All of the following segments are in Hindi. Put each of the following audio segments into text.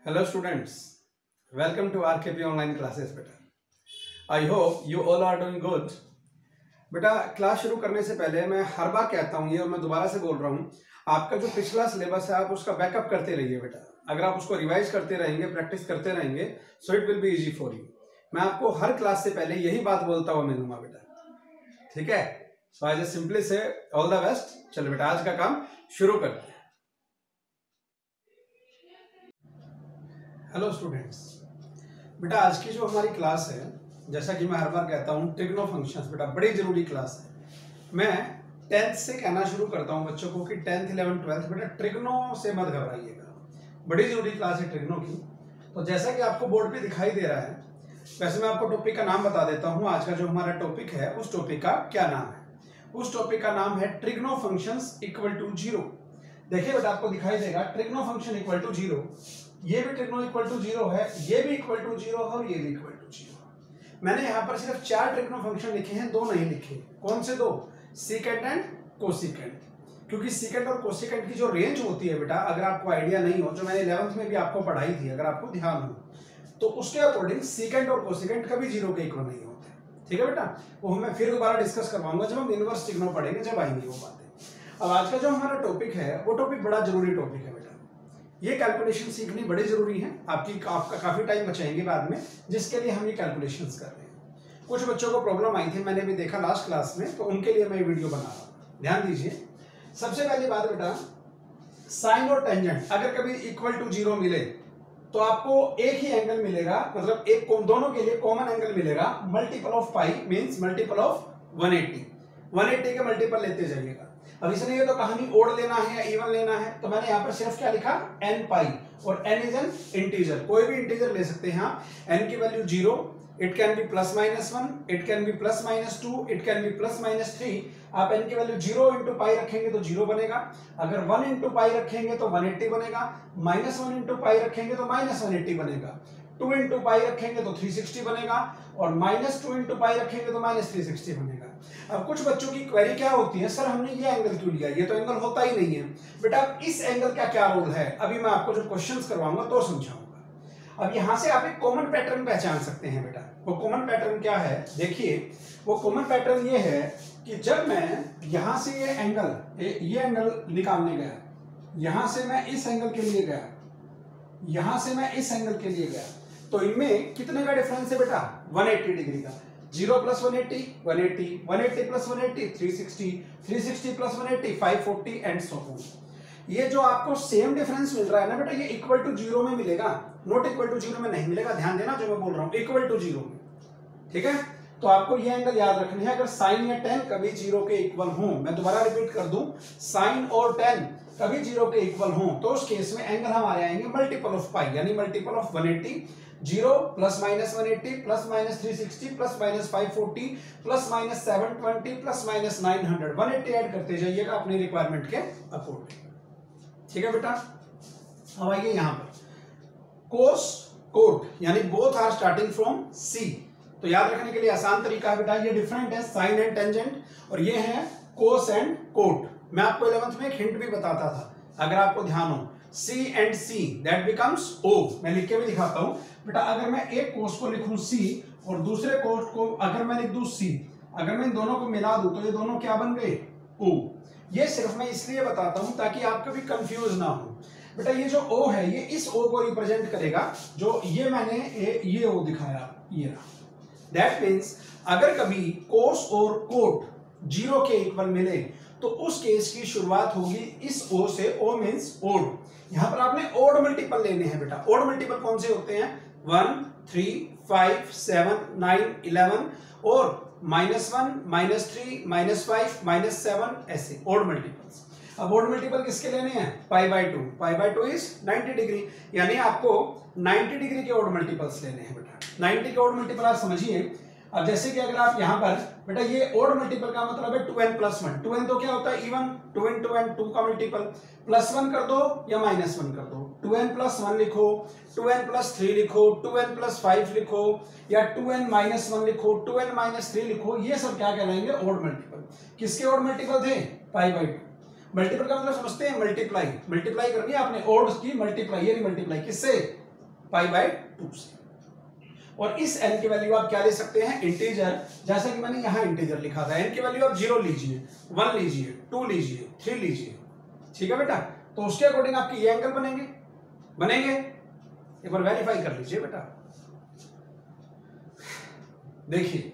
Hello students, welcome to RKP online classes beta. I hope you all are doing good. बेटा क्लास शुरू करने से पहले मैं हर बार कहता हूँ ये और मैं दोबारा से बोल रहा हूँ, आपका जो पिछला सिलेबस है आप उसका बैकअप करते रहिए बेटा। अगर आप उसको रिवाइज करते रहेंगे, प्रैक्टिस करते रहेंगे, so it will be easy for you. मैं आपको हर क्लास से पहले यही बात बोलता हुआ मिलूंगा बेटा, ठीक है। सो आई जस्ट सिंपली से ऑल द बेस्ट। चलो बेटा आज का काम शुरू करते हैं। हेलो स्टूडेंट्स, बेटा आज की जो हमारी क्लास है, जैसा कि मैं हर बार कहता हूँ, ट्रिग्नो फंक्शंस बेटा बड़ी जरूरी क्लास है। मैं 10th से कहना शुरू करता हूँ बच्चों को कि 10th 11th 12th बेटा ट्रिग्नो से मत घबराइएगा, बड़ी जरूरी क्लास है ट्रिग्नो की। तो जैसा कि आपको बोर्ड पे दिखाई दे रहा है, वैसे मैं आपको टॉपिक का नाम बता देता हूँ। आज का जो हमारा टॉपिक है उस टॉपिक का क्या नाम है? उस टॉपिक का नाम है trigno functions equal to zero. देखिए बेटा आपको दिखाई देगा trigno function equal to zero, ये भी ट्रिग्नो इक्वल टू जीरो है, ये भी इक्वल टू जीरो है और ये भी इक्वल टू जीरो। मैंने यहाँ पर सिर्फ 4 ट्रिग्नो फंक्शन लिखे हैं, 2 नहीं लिखे। कौन से 2? Secant and cosecant. क्योंकि सीकेंट और कोसिकेंट की जो रेंज होती है बेटा, अगर आपको आइडिया नहीं हो, जो मैंने 11th में भी आपको पढ़ाई थी, अगर आपको ध्यान हो, तो उसके अकॉर्डिंग सीकेंट और कोसिकेंट कभी जीरो के इक्वल नहीं होते। ठीक है बेटा, वो मैं फिर दोबारा डिस्कस करवाऊंगा जब हम इनवर्स ट्रिग्नो पढ़ेंगे, जब आएंगी वो बातें। अब आज का जो हमारा टॉपिक है वो टॉपिक बड़ा जरूरी टॉपिक है बेटा। ये कैलकुलेशन सीखनी बड़ी जरूरी है, आपका काफी टाइम बचाएंगे बाद में, जिसके लिए हम ये कैलकुलेशंस कर रहे हैं। कुछ बच्चों को प्रॉब्लम आई थी, मैंने भी देखा लास्ट क्लास में, तो उनके लिए मैं ये वीडियो बना रहा हूं। ध्यान दीजिए। सबसे पहली बात बेटा, साइन और टेंजेंट अगर कभी इक्वल टू जीरो मिले तो आपको एक ही एंगल मिलेगा, मतलब एक दोनों के लिए कॉमन एंगल मिलेगा। Multiple of pi means multiple of 180 के मल्टीपल लेते जाइएगा। अब इसने ये तो कहानी ओड लेना है या इवन लेना है, तो मैंने यहाँ पर सिर्फ क्या लिखा, n पाई, और n इज एन इंटीजर, कोई भी इंटीजर ले सकते हैं आप। n की value 0, it can be plus minus 1, it can be plus minus 2, it can be plus minus 3। आप n की वैल्यू 0 इंटू पाई रखेंगे तो 0 बनेगा, अगर 1 इंटू पाई रखेंगे तो 180 बनेगा, माइनस 1 इंटू पाई रखेंगे तो माइनस 180 बनेगा, 2 इंटू पाई रखेंगे तो 360 बनेगा, और माइनस 2 इंटू पाई रखेंगे तो माइनस 360 बनेगा। अब कुछ बच्चों की क्वेरी क्या होती है, सर हमने ये एंगल क्यों लिया, ये तो एंगल होता ही नहीं है। बेटा इस एंगल का क्या रोल है, अभी मैं आपको जो क्वेश्चंस करवाऊंगा तो समझाऊंगा। अब यहां से आप एक कॉमन पैटर्न पहचान सकते हैं बेटा। वो कॉमन पैटर्न क्या है, देखिए वो कॉमन पैटर्न ये है कि जब मैं यहां से ये एंगल निकालने गया, यहां से मैं इस एंगल के लिए गया, यहां से मैं इस एंगल के लिए गया, तो इनमें कितने का डिफरेंस है बेटा, 180 डिग्री का। 0 plus 180 180, 180 plus 180 360, 360 plus 180 540 and so on. ये जो आपको सेम डिफरेंस मिल रहा है ना बेटा, ये इक्वल टू जीरो में मिलेगा, नॉट इक्वल टू जीरो में नहीं मिलेगा। ध्यान देना जो मैं बोल रहा हूं, इक्वल टू जीरो में। ठीक है, तो आपको ये एंगल याद रखने हैं। अगर साइन या टेन कभी जीरो के इक्वल हो, मैं दोबारा रिपीट कर दूं, साइन और टेन कभी जीरो के इक्वल हो, तो उस केस में एंगल हमारे आएंगे मल्टीपल ऑफ पाई, यानी multiple of 180। 0 plus minus 180 plus minus 360 plus minus 540 plus minus 720 plus minus 900, 180 add करते जाइएगा अपनी रिक्वायरमेंट के अकॉर्डिंग। ठीक है बेटा, अब आइए यहां पर कोस कोट, यानी बोथ आर स्टार्टिंग फ्रॉम सी। तो याद रखने के लिए आसान तरीका है बेटा, ये डिफरेंट है साइन एंड टेंजेंट, और ये है कोस एंड कोट। मैं आपको 11th में एक हिंट भी बताता था, अगर आपको ध्यान हो, C and C that becomes O। मैं लिख के भी दिखाता हूं बेटा। अगर मैं एक कोस को लिखूं C और दूसरे कोस को अगर मैं लिख दूं C, अगर मैं इन दोनों को मिला दूं तो ये दोनों क्या बन गए, O। ये सिर्फ मैं इसलिए बताता हूं ताकि आप कभी कंफ्यूज ना हो बेटा। ये जो O है ये इस O को रिप्रेजेंट करेगा, जो ये मैंने ये O दिखाया, ये रहा। दैट मीन्स अगर कभी कोस और कोट जीरो के इक्वल मिले तो उस केस की शुरुआत होगी इस O से। O means odd. यहां पर आपने ओड मल्टीपल लेने हैं बेटा। ओड मल्टीपल कौन से होते हैं, 1 3 5 7 9 11, और -1 -3 -5 -7, ऐसे ओड मल्टीपल्स। अब ओड मल्टीपल किसके लेने हैं, π/2। π/2 इज 90 डिग्री, यानी आपको 90 डिग्री के ओड मल्टीपल्स लेने हैं बेटा। 90 के ओड मल्टीपल आप समझिए। अब जैसे कि अगर आप यहां पर बेटा, ये ओड मल्टीपल का मतलब है 2n प्लस 1। 2n तो क्या होता है, इवन। 2 × 2n 2 का मल्टीपल, प्लस 1 कर दो या माइनस 1 कर दो। 2n प्लस 1 लिखो, 2n प्लस 3 लिखो, 2n प्लस 5 लिखो, या 2n माइनस 1 लिखो, 2n माइनस 3 लिखो। ये सब क्या कहलाएंगे, ओड मल्टीपल। किसके ओड मल्टीपल थे, π/2। मल्टीपल का मतलब समझते हैं, मल्टीप्लाई। मल्टीप्लाई करनी है आपने, ओड की मल्टीप्लाई, ये मल्टीप्लाई किससे, पाई बाय 2 से। और इस n की वैल्यू आप क्या ले सकते हैं, इंटीजर, जैसा कि मैंने यहां इंटीजर लिखा था। n की वैल्यू आप 0 लीजिए, 1 लीजिए, 2 लीजिए, 3 लीजिए, ठीक है बेटा। तो उसके अकॉर्डिंग आपके ये एंगल बनेंगे। एक बार वेरीफाई कर लीजिए बेटा। देखिए,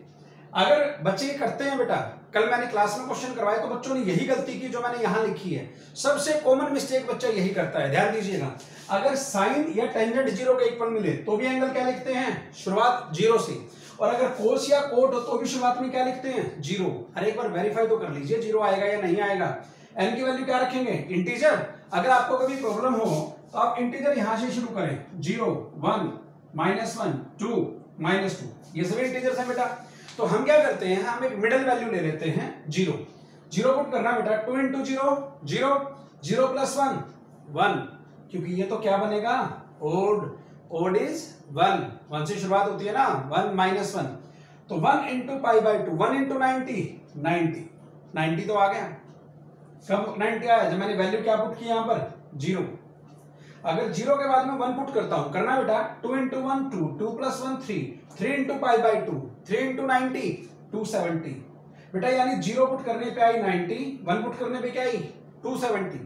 अगर बच्चे ये करते हैं बेटा, कल मैंने क्लास में क्वेश्चन करवाए तो बच्चों ने यही गलती की जो मैंने यहां लिखी है। सबसे कॉमन मिस्टेक बच्चा यही करता है, ध्यान दीजिएगा। अगर साइन या टेंजेंट 0 के इक्वल मिले तो भी एंगल क्या लिखते हैं, शुरुआत 0 से। और अगर कोस या कोट हो तो भी शुरुआत में क्या लिखते हैं, 0। अरे एक बार वेरीफाई तो कर लीजिए 0 आएगा या नहीं आएगा। एन की वैल्यू क्या रखेंगे, इंटीजर। अगर आपको कभी प्रॉब्लम हो तो आप इंटीजर यहां से शुरू करें, 0, 1, -1, 2, -2, ये सभी इंटीजर्स हैं बेटा। तो हम क्या करते हैं, हम एक मिडिल वैल्यू ले लेते हैं, 0 पुट करना बेटा। 2 × 0 0, 0 + 1 1, क्योंकि ये तो क्या बनेगा, ओड इज 1 से शुरुआत होती है ना, 1 - 1। तो 1 × π/2, 1 × 90 90 तो आ गया। कब 90 आया, जब मैंने वैल्यू क्या पुट की यहां पर, 0। अगर 0 के बाद में 1 पुट करता हूं, करना बेटा, 2 × 1 2, 2 + 1 3, 3 × π/2, 3 × 90 270 बेटा। यानी 0 पुट करने पे आई 90, 1 पुट करने पे क्या आई 270।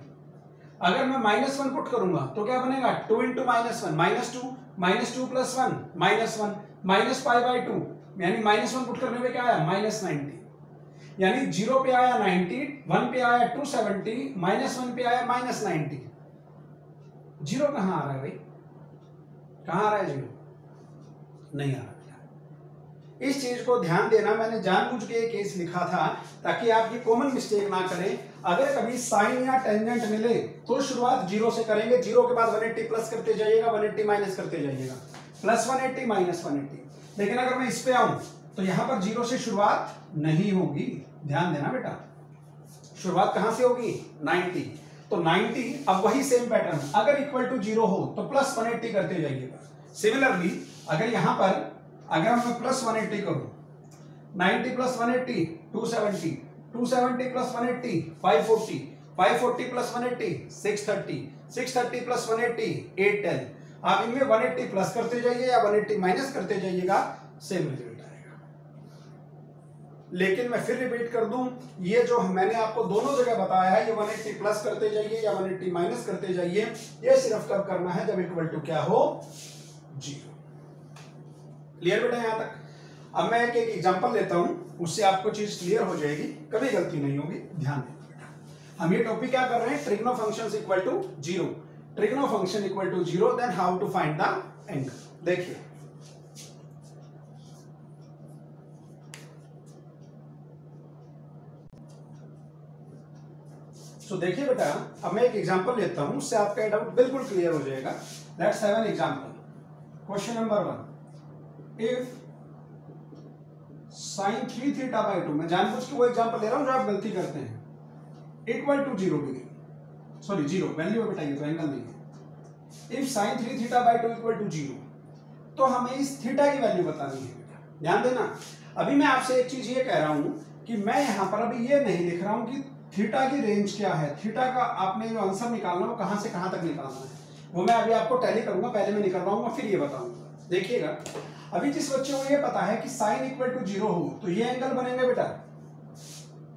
अगर मैं -1 पुट करूंगा तो क्या बनेगा, 2 × -1 -2 + 1 -1 π/2, यानी -1 पुट करने पे क्या आया, -90। यानी 0 पे आया 90, 1 पे आया 270, -1 पे आया -90। 0 कहां आ रहा है भाई, कहां आ रहा है 0, नहीं आ रहा। इस चीज को ध्यान देना, मैंने जानबूझ के केस लिखा था ताकि आप ये कॉमन मिस्टेक ना करें। अगर कभी साइन या टेंजेंट मिले तो शुरुआत 0 से करेंगे, 0 के बाद 180 प्लस करते जाइएगा, 180 माइनस करते जाइएगा, +180 -180। लेकिन अगर मैं इस पे आऊं तो यहां पर 0 से शुरुआत नहीं होगी, ध्यान देना बेटा। शुरुआत कहां से होगी, 90। तो 90, अब वही सेम पैटर्न, अगर इक्वल टू 0 हो तो +180 करते जाइएगा। सिमिलरली अगर यहां पर अगर मैं +180 करूं, 90 + 180 270, 270 + 180 540, 540 + 180 630, 630 + 180 810। आप इनमें 180 प्लस करते जाइए या 180 माइनस करते जाइएगा, सेम रिजल्ट आएगा। लेकिन मैं फिर रिपीट कर दूं, ये जो मैंने आपको दोनों जगह बताया है, ये 180 प्लस करते जाइए या 180 माइनस करते जाइए, ये सिर्फ कब करना है, जब इक्वल टू क्या हो, 0। क्लियर बेटा यहां तक। अब मैं एक एग्जांपल लेता हूं, उससे आपको चीज क्लियर हो जाएगी, कभी गलती नहीं होगी, ध्यान देना बेटा। हम ये टॉपिक क्या कर रहे हैं, trigno functions equal to 0, trigno function equal to 0, then how to find the angle. देखिए तो देखिए बेटा, अब मैं एक एग्जांपल लेता हूं, उससे आपका डाउट बिल्कुल क्लियर हो जाएगा। Let's have an example. Question number 1, if sin 3θ/2, मैं जानबूझ के वो एग्जांपल ले रहा हूं जो आप गलती करते हैं, equal to 0 degree, sorry 0 value बताइए तो एंगल नहीं है। इफ sin 3θ/2 इक्वल टू 0, तो हमें इस थीटा की वैल्यू बतानी है बेटा, ध्यान देना। अभी मैं आपसे एक चीज ये कह रहा हूं कि मैं यहां पर अभी ये नहीं लिख रहा हूं कि थीटा की रेंज क्या है, थीटा का आपने जो आंसर निकालना वो कहां से कहां तक निकालना है, वो मैं अभी आपको टैली करूंगा, पहले मैं निकलवाऊंगा फिर ये बताऊंगा। देखिएगा, अभी जिस बच्चे को ये पता है कि साइन इक्वल टू 0 हो तो ये एंगल बनेंगे बेटा,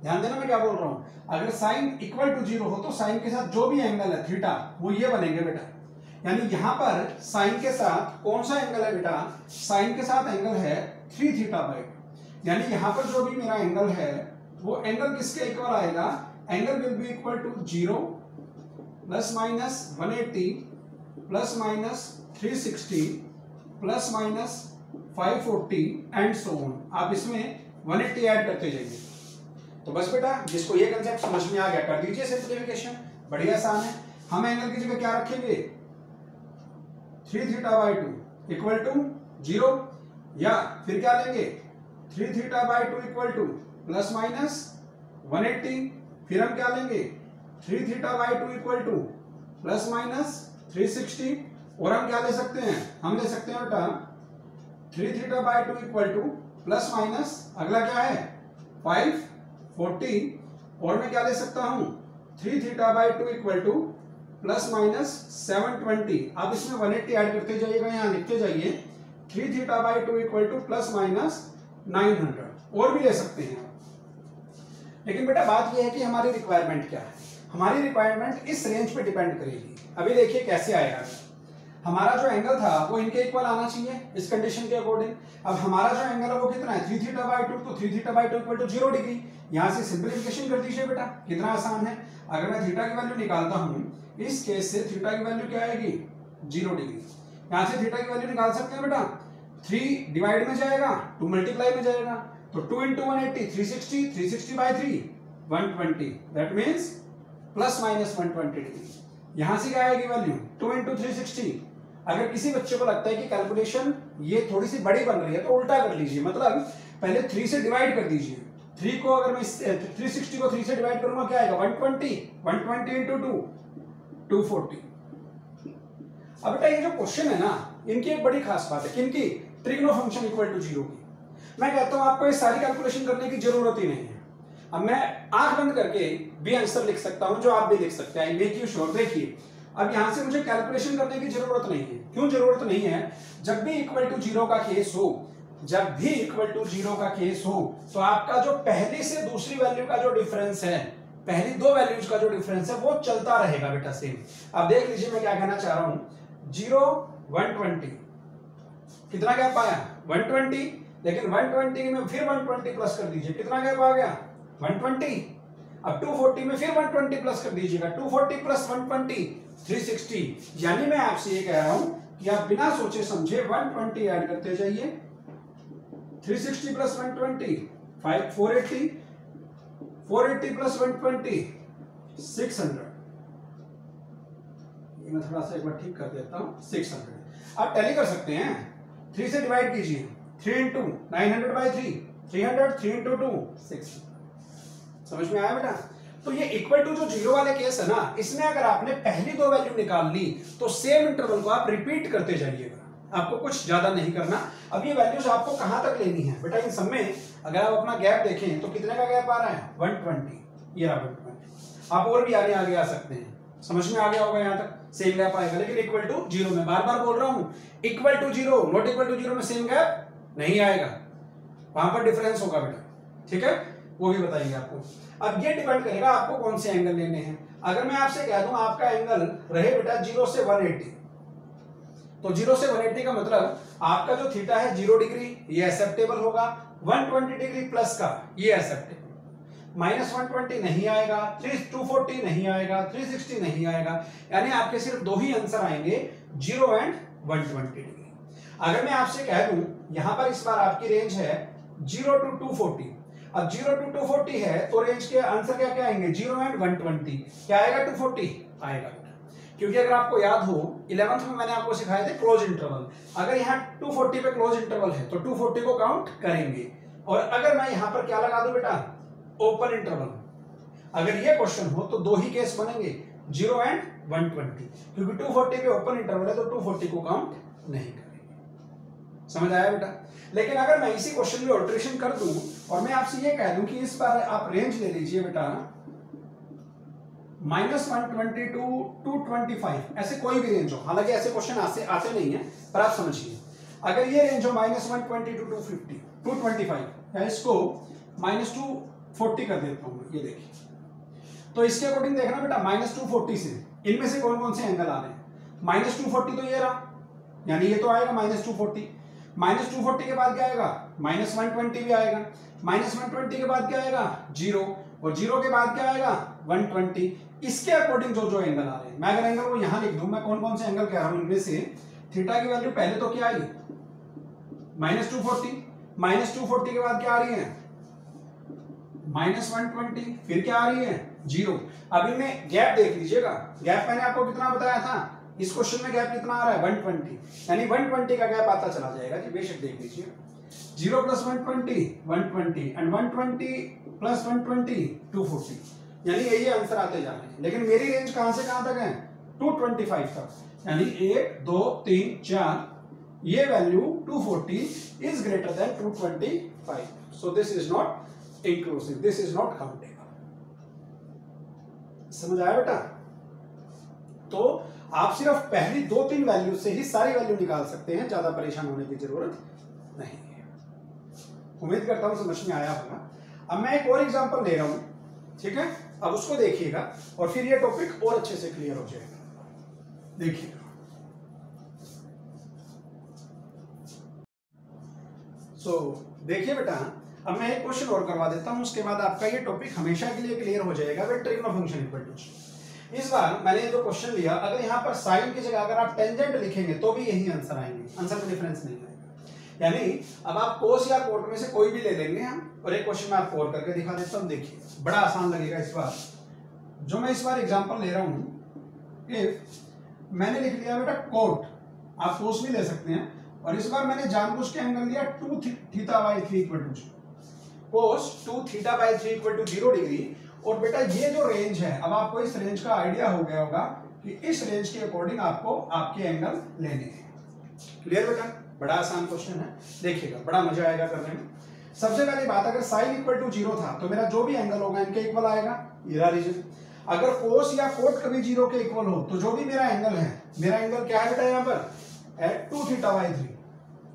ध्यान देना मैं क्या बोल रहा हूं। अगर साइन इक्वल टू 0 हो तो साइन के साथ जो भी एंगल है थीटा, वो ये बनेंगे बेटा। यानी यहां पर साइन के साथ कौन सा एंगल है बेटा, साइन के साथ एंगल है 3θ/2, यानी यहां पर जो भी मेरा एंगल है वो एंगल किसके इक्वल आएगा, angle will be equal to 0 ± 180 ± 360 ± 540 and so on. आप इसमें 180 ऐड करते जाइए। तो बस बेटा, जिसको ये कंसेप्ट समझ में आ गया कर दीजिए सिंपलीफिकेशन, बड़ी आसान है। हम एंगल की जगह क्या रखेंगे, 3θ/2 इक्वल टू 0, या फिर क्या लेंगे 3θ/2 इक्वल टू ±180, फिर हम क्या लेंगे 3θ/2 इक्वल टू ±360, और हम क्या ले सकते हैं, हम ले सकते हैं बेटा 3θ/2 इक्वल टू ± अगला क्या है 540, और मैं क्या ले सकता हूं 3θ/2 इक्वल टू प्लस माइनस 720। अब इसमें 180 ऐड करते जाइएगा, यहाँ लिखते जाइए 3 theta by 2 equal two plus minus 900। और भी ले सकते हैं आप। लेकिन बेटा बात यह है कि हमारी रिक्वायरमेंट क्या है। हमारी रिक्वायरमेंट इस रेंज पे डिपेंड करेगी। अभी देखिए कैसे आएगा। हमारा जो एंगल था वो इनके इक्वल आना चाहिए इस कंडीशन के अकॉर्डिंग। अब हमारा जो एंगल है वो कितना है 3 थीटा बाई 2, तो 3 theta by 2 equal to 0 degree. यहाँ से सिंपलीफिकेशन कर दीजिए बेटा, कितना आसान है। अगर मैं थीटा की वैल्यू निकालता हूँ इस केस से, थीटा की वैल्यू क्या आएगी 0 डिग्री। यहाँ से थीटा की वैल्यू निकाल सकते हैं बेटा, 3 डिवाइड में जाएगा 2 मल्टीप्लाई में जाएगा, तो 2 into 180 360, 360 by 3 120, that means plus minus 120 degree. यहाँ से क्या आएगी वैल्यू 2 इंटू 360। अगर किसी बच्चे को लगता है कि कैलकुलेशन ये थोड़ी सी बड़ी बन रही है तो उल्टा कर लीजिए, मतलब पहले 3 से डिवाइड कर दीजिए। 3 को अगर मैं 360 को 3 से डिवाइड करूंगा क्या आएगा 120 इंटू 2 240। अब बेटा ये जो क्वेश्चन है ना, इनकी एक बड़ी खास बात है, किनकी, ट्रिग्नो फंक्शन इक्वल टू 0 की। मैं कहता हूं आपको ये सारी कैलकुलेशन करने की जरूरत ही नहीं है। अब मैं आंख बंद करके भी आंसर लिख सकता हूं, जो आप भी लिख सकते हैं, मेक यू श्योर। देखिए अब यहां से मुझे कैलकुलेशन करने की जरूरत नहीं है। क्यों जरूरत नहीं है? जब भी इक्वल टू 0 का केस हो, जब भी इक्वल टू 0 का केस हो, तो आपका जो पहली से दूसरी वैल्यू का जो डिफरेंस है, पहली दो वैल्यूज का जो डिफरेंस है वो चलता रहेगा बेटा सेम। अब देख लीजिए मैं क्या कहना चाह रहा हूं, 0 120, कितना गैप आया 120, लेकिन 120 में फिर 120 प्लस कर दीजिए, कितना गैप आ गया 120। अब 240 में फिर 120 प्लस कर दीजिएगा, 240 प्लस 120 360। यानी मैं आपसे ये कह रहा हूं कि आप बिना सोचे समझे 120 ऐड करते जाइए, 360 प्लस 120 480, 480 प्लस 120 600। ये मैं थोड़ा सा एक बार ठीक कर देता हूं, 600। आप टैली कर सकते हैं, 3 से डिवाइड कीजिए, 3 इंटू 900 बाई 3 300, 3 इंटू 2 600। समझ में आया बेटा? तो ये इक्वल टू जो 0 वाले केस है ना, इसमें अगर आपने पहली दो वैल्यू निकाल ली तो सेम इंटरवल को आप रिपीट करते जाइएगा, आपको कुछ ज्यादा नहीं करना। अब ये वैल्यूज आपको कहां तक लेनी है बेटा, इन सब में अगर आप अपना गैप देखें तो कितने का गैप आ रहा है 120, ये रहा 120। आप और भी आगे आ सकते हैं, समझ में आ गया होगा यहाँ तक, सेम गैप आएगा। लेकिन इक्वल टू 0 में बार बार बोल रहा हूं, equal to 0 not equal to 0 में सेम गैप नहीं आएगा, वहां पर डिफरेंस होगा बेटा, ठीक है, वो भी बताएंगे आपको। अब ये डिपेंड करेगा आपको कौन से एंगल लेने हैं। अगर मैं आपसे कह दूं आपका एंगल रहे बेटा 0 से 180, तो 0 से 180 का मतलब आपका जो थीटा है 0 डिग्री, ये एक्सेप्टेबल होगा, 120 डिग्री प्लस का ये एक्सेप्टेबल, माइनस 120 नहीं आएगा, 240 नहीं आएगा, 360 नहीं आएगा। यानी आपके सिर्फ दो ही आंसर आएंगे, 0 एंड 120 डिग्री। अगर मैं आपसे कह दूं यहां पर इस बार आपकी रेंज है 0 टू 240, अब 0 टू 240 है तो रेंज के आंसर क्या क्या आएंगे 0 एंड 120, क्या आएगा 240 आएगा। क्योंकि अगर आपको याद हो 11th में मैंने आपको सिखाए थे क्लोज इंटरवल, अगर यहाँ 240 पे क्लोज इंटरवल है तो 240 को काउंट करेंगे। और अगर मैं यहाँ पर क्या लगा दूं बेटा ओपन इंटरवल, अगर ये क्वेश्चन हो तो दो ही केस बनेंगे 0 एंड 120, क्योंकि 240 पे ओपन इंटरवल है तो 240 को काउंट नहीं करेंगे। समझ आया बेटा? लेकिन अगर मैं इसी क्वेश्चन में ऑल्टरेशन कर दूं और मैं आपसे ये कह दूं कि इस बार आप रेंज ले लीजिए बेटा -120 टू 225, ऐसे कोई भी रेंज हो, हालांकि ऐसे क्वेश्चन आते नहीं है पर आप समझिए, अगर ये रेंज हो -120 टू 250 225, या इसको -240 कर देता हूं, ये देखिए, तो इसके अकॉर्डिंग देखना बेटा -240 से इनमें से कौन कौन से एंगल आ रहे हैं। -240 तो ये रहा, यानी ये तो आएगा -240, -240 के बाद क्या आएगा -120 भी आएगा, -120 के बाद क्या आएगा 0, और 0 के बाद क्या आएगा 120। इसके अकॉर्डिंग जो जो एंगल आ रहे हैं, मैं अगर एंगल को यहां लिख दूं, मैं कौन कौन से एंगल कह रहा हूं इनमें से, थीटा की वैल्यू पहले तो क्या आई -240, -240 के बाद क्या आ रही है -120, फिर क्या आ रही है 0। अब इनमें गैप देख लीजिएगा, गैप मैंने आपको कितना बताया था, इस क्वेश्चन में गैप कितना आ रहा है 120, यानी 120 का गैप आता चला जाएगा जी, बेशक देख लीजिए 0 प्लस 120 120 एंड 120 प्लस 120 240, यानी यही आंसर आते जा रहे हैं। लेकिन मेरी रेंज कहां से कहां तक है 225 तक, यानी 1 2 3 4, ये value 240 is greater than 225, so this is not inclusive, this is not countable. समझ आया बेटा? तो आप सिर्फ पहली 2-3 वैल्यू से ही सारी वैल्यू निकाल सकते हैं, ज्यादा परेशान होने की जरूरत नहीं है। उम्मीद करता हूं समझ में आया होगा। अब मैं एक और एग्जांपल ले रहा हूं, ठीक है, अब उसको देखिएगा और फिर ये टॉपिक और अच्छे से क्लियर हो जाएगा। देखिएगा, देखिए बेटा, अब मैं एक क्वेश्चन और करवा देता हूं, उसके बाद आपका ये टॉपिक हमेशा के लिए क्लियर हो जाएगा। ट्रिग्नो फंक्शन इक्वल टू, इस बार मैंने जो क्वेश्चन लिया, अगर यहाँ पर साइन की जगह अगर आप टेंजेंट लिखेंगे तो भी यही आंसर आएंगे, आंसर में डिफरेंस नहीं आएगा। यानी अब आप कोस या कोट में से कोई भी ले लेंगे हम, और एक क्वेश्चन मैं आपको और करके दिखा देता हूँ। देखिए बड़ा आसान लगेगा इस बार। जो मैं इस बार एग्जाम्पल ले रहा हूँ, इफ मैंने लिख लिया बेटा कोट, आप कोस भी ले सकते हैं, और इस बार मैंने जानबूझ के एंगल लिया 2 theta by 3 equal to cos 2 theta by 3 equal to 0 degree. और बेटा ये जो रेंज है, अब आपको इस रेंज का आइडिया हो गया होगा कि इस रेंज के अकॉर्डिंग आपको आपके एंगल लेने हैं। क्लियर बेटा? बड़ा आसान क्वेश्चन है, देखिएगा बड़ा मजा आएगा करने में। सबसे पहली बात, अगर साइन इक्वल टू 0 था तो मेरा जो भी एंगल होगा इनके इक्वल आएगा, ये रीजन। अगर कोस या कोट कभी 0 के इक्वल हो तो जो भी मेरा एंगल है, मेरा एंगल क्या है बेटा यहाँ पर 2 थीटा बाई 3,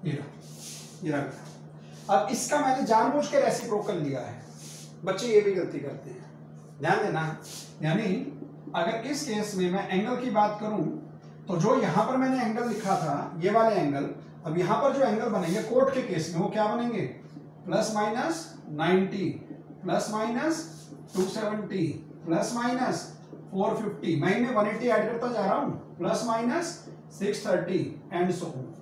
ये रहा। अब इसका मैंने जानबूझ के रेसिप्रोकल लिया है। बच्चे ये भी गलती करते हैं, ध्यान देना। यानी अगर इस केस में मैं एंगल की बात करूं तो जो यहां पर मैंने एंगल लिखा था, ये वाले एंगल, अब यहां पर जो एंगल बनेंगे कोट के केस में वो क्या बनेंगे, plus minus 90, plus minus 270, plus minus 450, मैं इनमें 180 ऐड करता जा रहा हूं, plus minus 630 and so on,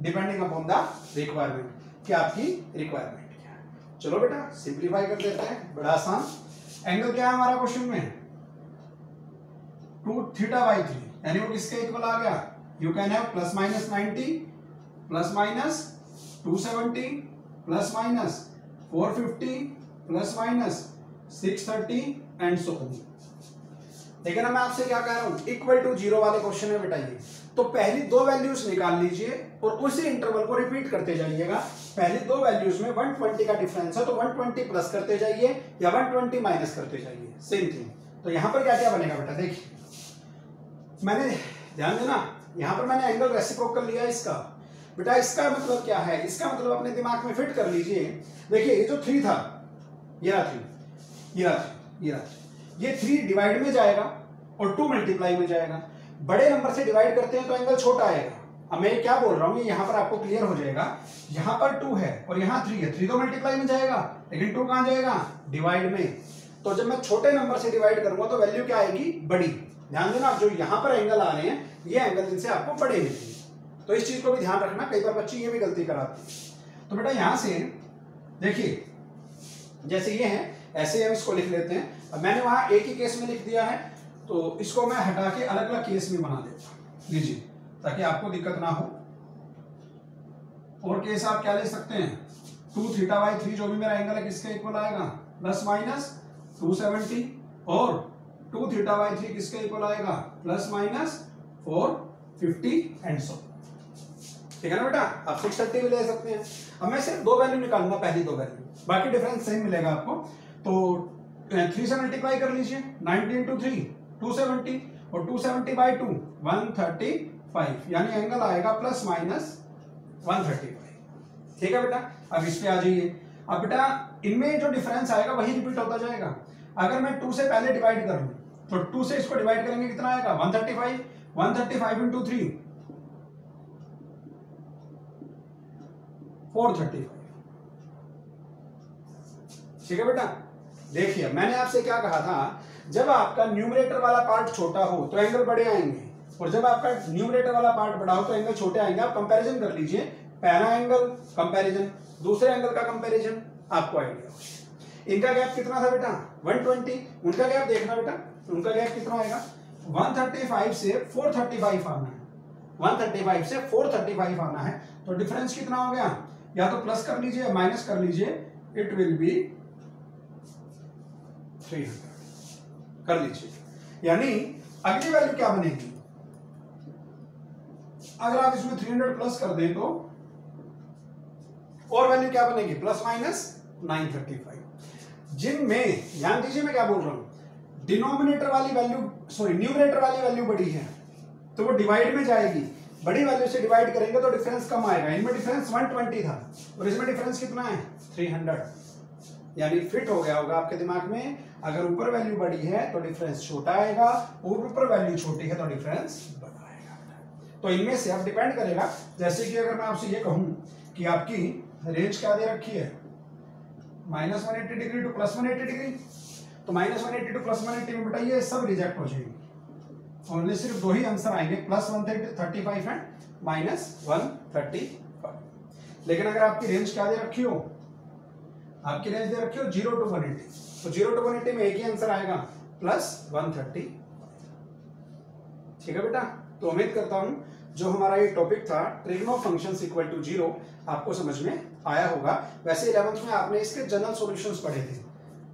depending upon the requirement, कि आपकी रिक्वायरमेंट क्या है। चलो बेटा सिंप्लीफाई कर देते हैं, बड़ा आसान। एंगल क्या है हमारा क्वेश्चन में, 2 थीटा बाई 3, यानी वो किसके इक्वल आ गया, you can have plus minus 90, plus minus 270, plus minus 450, plus minus 630 and so on. लेकिन मैं आपसे क्या कह रहा हूं, इक्वल टू 0 वाले क्वेश्चन में बेटा ये तो पहली 2 वैल्यूज निकाल लीजिए और उसी इंटरवल को रिपीट करते जाइएगा। पहली 2 वैल्यूज में 120 का डिफरेंस है तो 120 प्लस करते जाइए या 120 माइनस करते जाइए, सेम थिंग। तो यहां पर क्या क्या बनेगा बेटा, देखिए मैंने, ध्यान देना, यहां पर मैंने एंगल रेसिप्रोकल लिया इसका। बेटा इसका मतलब क्या है, इसका मतलब अपने दिमाग में फिट कर लीजिए। देखिए ये जो 3 था, ये रहा 3, ये रहा 3, ये रहा 3, ये 3 डिवाइड में जाएगा और 2 मल्टीप्लाई में जाएगा। बड़े नंबर से डिवाइड करते हैं तो एंगल छोटा आएगा। अब मैं क्या बोल रहा हूं, यहां पर आपको क्लियर हो जाएगा। यहां पर 2 है और यहां 3 है, 3 तो मल्टीप्लाई में जाएगा, लेकिन 2 कहां जाएगा, डिवाइड में। तो जब मैं छोटे नंबर से डिवाइड करूंगा तो वैल्यू क्या आएगी, बड़ी। ध्यान देना, जो यहां पर एंगल आ रहे हैं ये एंगल इनसे आपको बड़े मिलेंगे। तो इस चीज को भी ध्यान रखना, कई बार बच्चे ये भी गलती कराते हैं। तो बेटा यहां से देखिए, जैसे ये है ऐसे हम इसको लिख लेते हैं। अब मैंने वहां एक ही केस में लिख दिया है तो इसको मैं हटा के अलग अलग केस में बना देता हूं, लीजिए, ताकि आपको दिक्कत ना हो। और केस आप क्या ले सकते हैं, 2 थीटा बाई 3 जो भी मेरा एंगल है किसके इक्वल आएगा, प्लस माइनस 270, और 2 थीटा बाई 3 किसके इक्वल आएगा, प्लस माइनस 450 एंड सो। ठीक है ना बेटा, आप 630 भी ले सकते हैं। अब मैं सिर्फ 2 वैल्यू निकालूंगा, पहली 2 वैल्यू, बाकी डिफरेंस सेम मिलेगा आपको। तो 3 से मल्टीप्लाई कर लीजिए, 90 इंटू 3 270, और 270 बाई 2 135, यानी एंगल आएगा प्लस माइनस 135। ठीक है बेटा, अब इस पे आ जाइए। अब बेटा इनमें जो डिफरेंस आएगा वही रिपीट होता जाएगा। अगर मैं 2 से पहले डिवाइड कर लूं तो 2 से इसको डिवाइड करेंगे कितना आएगा, 135, 135 इंटू 3 435। ठीक है बेटा, देखिए मैंने आपसे क्या कहा था, जब आपका न्यूमरेटर वाला पार्ट छोटा हो तो एंगल बड़े आएंगे, और जब आपका न्यूमरेटर वाला पार्ट बड़ा हो तो एंगल छोटे आएंगे। आप कंपैरिजन कर लीजिए, पहला एंगल कंपैरिजन, दूसरे एंगल का कंपैरिजन, आपको आइडिया हो। इनका गैप कितना था बेटा, 120, उनका गैप देखना बेटा, उनका गैप कितना आएगा, 135 से 435 आना है, 135 से 435 आना है। तो डिफरेंस कितना हो गया, या तो प्लस कर लीजिए या माइनस कर लीजिए, इट विल बी 300 कर लीजिए। यानी अगली वैल्यू क्या बनेगी, अगर आप इसमें 300 प्लस कर दें तो और वैल्यू क्या बनेगी, प्लस माइनस 935। जिनमें ध्यान दीजिए मैं क्या बोल रहा हूं, डिनोमिनेटर वाली वैल्यू सॉरी न्यूमरेटर वाली वैल्यू बड़ी है तो वो डिवाइड में जाएगी, बड़ी वैल्यू से डिवाइड करेंगे तो डिफरेंस कम आएगा। इनमें डिफरेंस 120 था और इसमें डिफरेंस कितना है 300, यानी फिट हो गया होगा आपके दिमाग में, अगर ऊपर वैल्यू बड़ी है तो डिफरेंस छोटा आएगा और ऊपर वैल्यू छोटी है तो डिफरेंस बड़ा आएगा। तो इनमें से अब डिपेंड करेगा, जैसे कि अगर मैं आपसे ये कहूं कि आपकी रेंज क्या दे रखी है -180 डिग्री टू +180 डिग्री, तो -180 टू +180 में बेटा ये सब रिजेक्ट हो जाएंगे, ओनली सिर्फ दो ही आंसर आएंगे, +135 एंड -135। लेकिन अगर आपकी रेंज क्या दे रखी हो, आपकी रेंज दे रखी हो 0 to 180, तो 0 to 180 में एक ही आंसर आएगा +130। ठीक है बेटा, तो उम्मीद करता हूं जो हमारा ये टॉपिक था ट्रिग्नो फंक्शंस इक्वल टू 0 आपको समझ में आया होगा। वैसे 11th में आपने इसके जनरल सॉल्यूशंस पढ़े थे,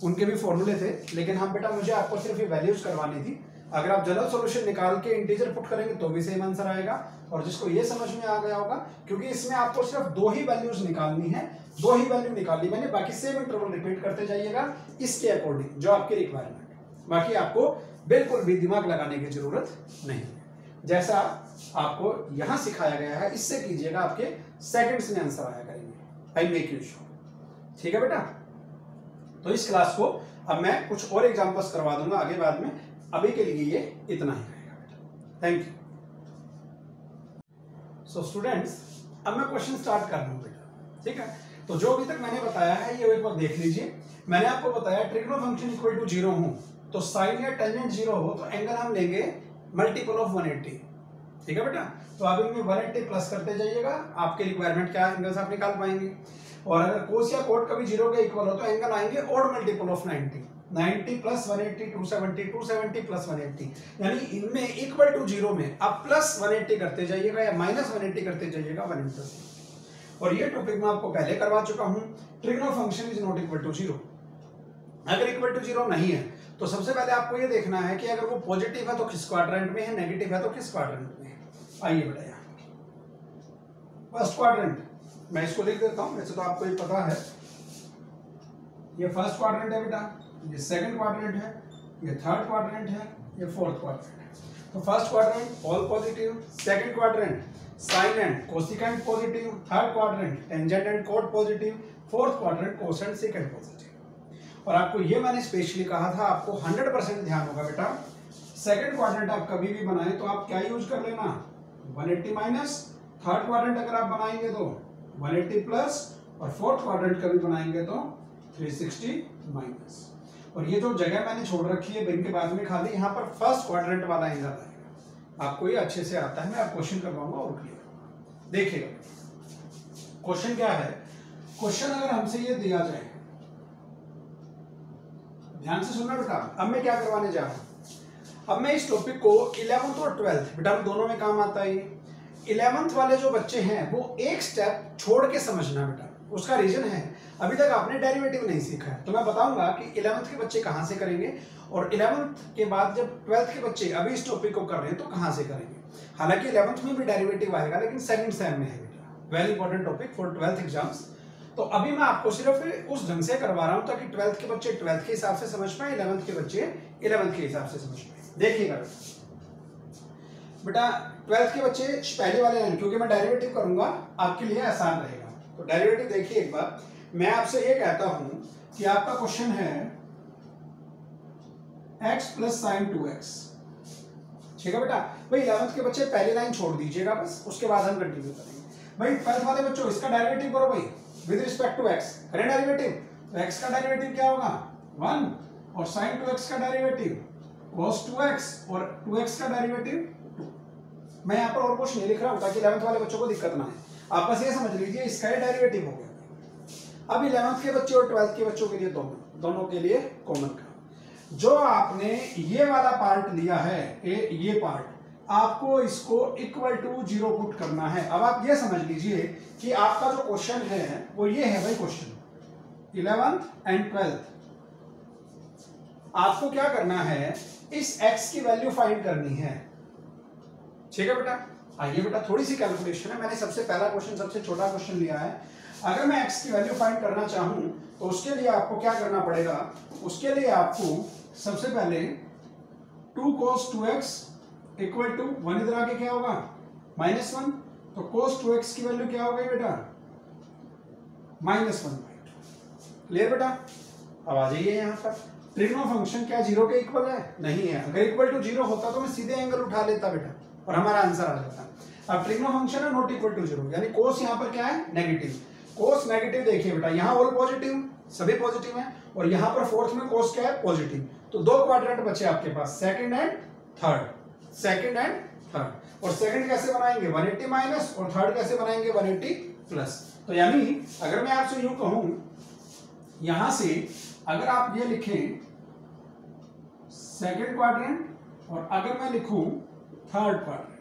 उनके भी फॉर्मूले थे, लेकिन हम बेटा मुझे आपको सिर्फ ये वैल्यूज करवानी थी। अगर आप जनरल सॉल्यूशन निकाल के इंटीजर पुट करेंगे तो भी सेम आंसर आएगा। और जिसको ये समझ में आ गया होगा, क्योंकि इसमें आपको सिर्फ दो ही वैल्यूज निकालनी है, दो ही वैल्यू निकाली मैंने, बाकी सेम इंटरवल रिपीट करते जाइएगा इसके अकॉर्डिंग जो आपकी रिक्वायरमेंट है, बाकी आपको बिल्कुल भी दिमाग लगाने की जरूरत नहीं है। जैसा आपको यहां सिखाया गया है इससे कीजिएगा, आपके सेकंड्स में आंसर आया करेंगे, आई मेक यू श्योर। ठीक है बेटा, तो इस क्लास को अब मैं कुछ और एग्जांपल्स करवा दूंगा आगे बाद में, अभी के लिए ये इतना ही रहेगा बेटा। Thank you. सो स्टूडेंट्स, अब मैं क्वेश्चन स्टार्ट कर रहा हूं बेटा। ठीक है, तो जो अभी तक मैंने बताया है ये एक बार देख लीजिए। मैंने आपको बताया ट्रिग्नो फंक्शन इक्वल टू 0 हो तो साइन या टेंजेंट 0 हो तो एंगल हम लेंगे मल्टीपल ऑफ 180। ठीक है बेटा, तो आप इनमें 180 प्लस करते जाइएगा, आपके रिक्वायरमेंट क्या एंगल्स आप निकाल पाएंगे। और अगर कोस या कोट कभी 0 के इक्वल हो तो एंगल आएंगे odd multiple of 90 plus 180 270 plus 180, यानी इनमें इक्वल टू 0 में आप प्लस 180 करते जाइएगा या माइनस 180 करते जाइएगा 180। और ये टॉपिक मैं आपको पहले करवा चुका हूं, trigno function is not equal to 0। अगर इक्वल टू 0 नहीं है तो सबसे पहले आपको ये देखना है कि अगर वो पॉजिटिव है तो किस क्वाड्रेंट में है, नेगेटिव है तो किस क्वाड्रेंट में है। आइए बेटा, यहाँ फर्स्ट क्वाड्रेंट मैं इसको लिख देता हूं, वैसे तो आपको ये पता है, ये फर्स्ट क्वाड्रेंट है बेटा, ये सेकंड क्वाड्रेंट है, ये थर्ड क्वाड्रेंट है, ये फोर्थ क्वाड्रेंट है। तो first quadrant all positive, second quadrant sine and cosecant positive, third quadrant tangent and cot positive, fourth quadrant cosine secant positive. और आपको ये मैंने स्पेशली कहा था, आपको 100% ध्यान होगा बेटा, सेकंड क्वाड्रेंट आप कभी भी बनाएं तो आप क्या यूज कर लेना 180 माइनस, थर्ड क्वाड्रेंट अगर आप बनाएंगे तो 180 प्लस, और फोर्थ क्वाड्रेंट कभी बनाएंगे तो 360 माइनस। और ये जो जगह मैंने छोड़ रखी है बिन के बाद में खाली, यहाँ पर फर्स्ट क्वाड्रेंट वाला एंगल आएगा। आपको ये अच्छे से आता है, मैं आप क्वेश्चन करवाऊंगा और क्लियर देखिएगा। क्वेश्चन क्या है, क्वेश्चन अगर हमसे ये दिया जाए, ध्यान से सुनना बेटा, अब मैं क्या करवाने जा रहा हूं, अब मैं इस टॉपिक को 11th और 12th बेटा दोनों में काम आता है। 11th वाले जो बच्चे हैं वो एक स्टेप छोड़ के समझना बेटा, उसका रीजन है अभी तक आपने डेरिवेटिव नहीं सीखा है, तो मैं बताऊंगा कि 11th के बच्चे कहां से करेंगे और 11th के बाद जब 12th के बच्चे अभी इस टॉपिक को कर रहे हैं तो कहां से करेंगे। हालांकि 11th में भी डेरिवेटिव आएगा, लेकिन सेकंड सेम में है बेटा, very important topic for 12th exams. तो अभी मैं आपको सिर्फ उस ढंग से करवा रहा हूं ताकि 12th के बच्चे 12th के हिसाब से समझ पाए, 11th के बच्चे 11th के हिसाब से समझ पाए। देखिएगा बेटा, 12th के बच्चे पहले वाले लाइन, क्योंकि मैं डेरिवेटिव करूंगा आपके लिए आसान रहेगा। तो डेरिवेटिव देखिए एक बार, मैं आपसे ये कहता हूं कि आपका क्वेश्चन है x प्लस साइन 2x। ठीक है बेटा, भाई 11th के बच्चे पहली लाइन छोड़ दीजिएगा बस, उसके बाद हम कंटिन्यू करेंगे। भाई 12th वाले बच्चों इसका डेरिवेटिव करो भाई विद रिस्पेक्ट टू x, करें डेरिवेटिव, तो x का डेरिवेटिव क्या होगा 1 और sin 2x का डेरिवेटिव cos 2x और 2x का डेरिवेटिव 2। मैं यहाँ पर और कुछ नहीं लिख रहा हूँ ताकि 11th वाले बच्चों को दिक्कत ना है, आप बस ये समझ लीजिए इसका ये डेरिवेटिव हो गया। अब 11th के बच्चे और 12th के बच्चों के लिए दोनों के लिए कॉमन का जो आपने ये वाला पार्ट लिया है, ये पार्ट आपको इसको इक्वल टू 0 पुट करना है। अब आप ये समझ लीजिए कि आपका जो क्वेश्चन है वो ये है भाई, क्वेश्चन 11th एंड 12th आपको क्या करना है, इस x की वैल्यू फाइंड करनी है। ठीक है बेटा, आइए बेटा थोड़ी सी कैलकुलेशन है, मैंने सबसे पहला क्वेश्चन सबसे छोटा क्वेश्चन लिया है। अगर मैं x की वैल्यू फाइंड करना चाहूं तो उसके लिए आपको क्या करना पड़ेगा, उसके लिए आपको सबसे पहले 2 cos 2x इक्वल टू 1 इधर आके क्या होगा -1, तो cos 2x की वैल्यू क्या हो गई बेटा -1/2। क्लियर बेटा। अब आ जाइए यहाँ पर ट्रिग्नो फंक्शन क्या 0 के इक्वल है? नहीं है। अगर इक्वल टू 0 होता तो मैं सीधे एंगल उठा लेता बेटा और हमारा आंसर आ जाता। अब ट्रिग्नो फंक्शन है नॉट इक्वल टू 0, यानी कोस यहाँ पर क्या है नेगेटिव। कोस नेगेटिव देखिए बेटा, यहाँ ऑल पॉजिटिव, सभी पॉजिटिव हैं, और यहाँ पर फोर्थ में कोस क्या है पॉजिटिव। तो दो क्वाड्रेंट बचे आपके पास, second and third, second and third. और सेकंड कैसे बनाएंगे 180 माइनस, और थर्ड कैसे बनाएंगे 180 प्लस। तो यानी अगर मैं आपसे यूं कहूं, यहां से अगर आप ये लिखें सेकंड क्वाड्रेंट, और अगर मैं लिखूं थर्ड क्वाड्रेंट,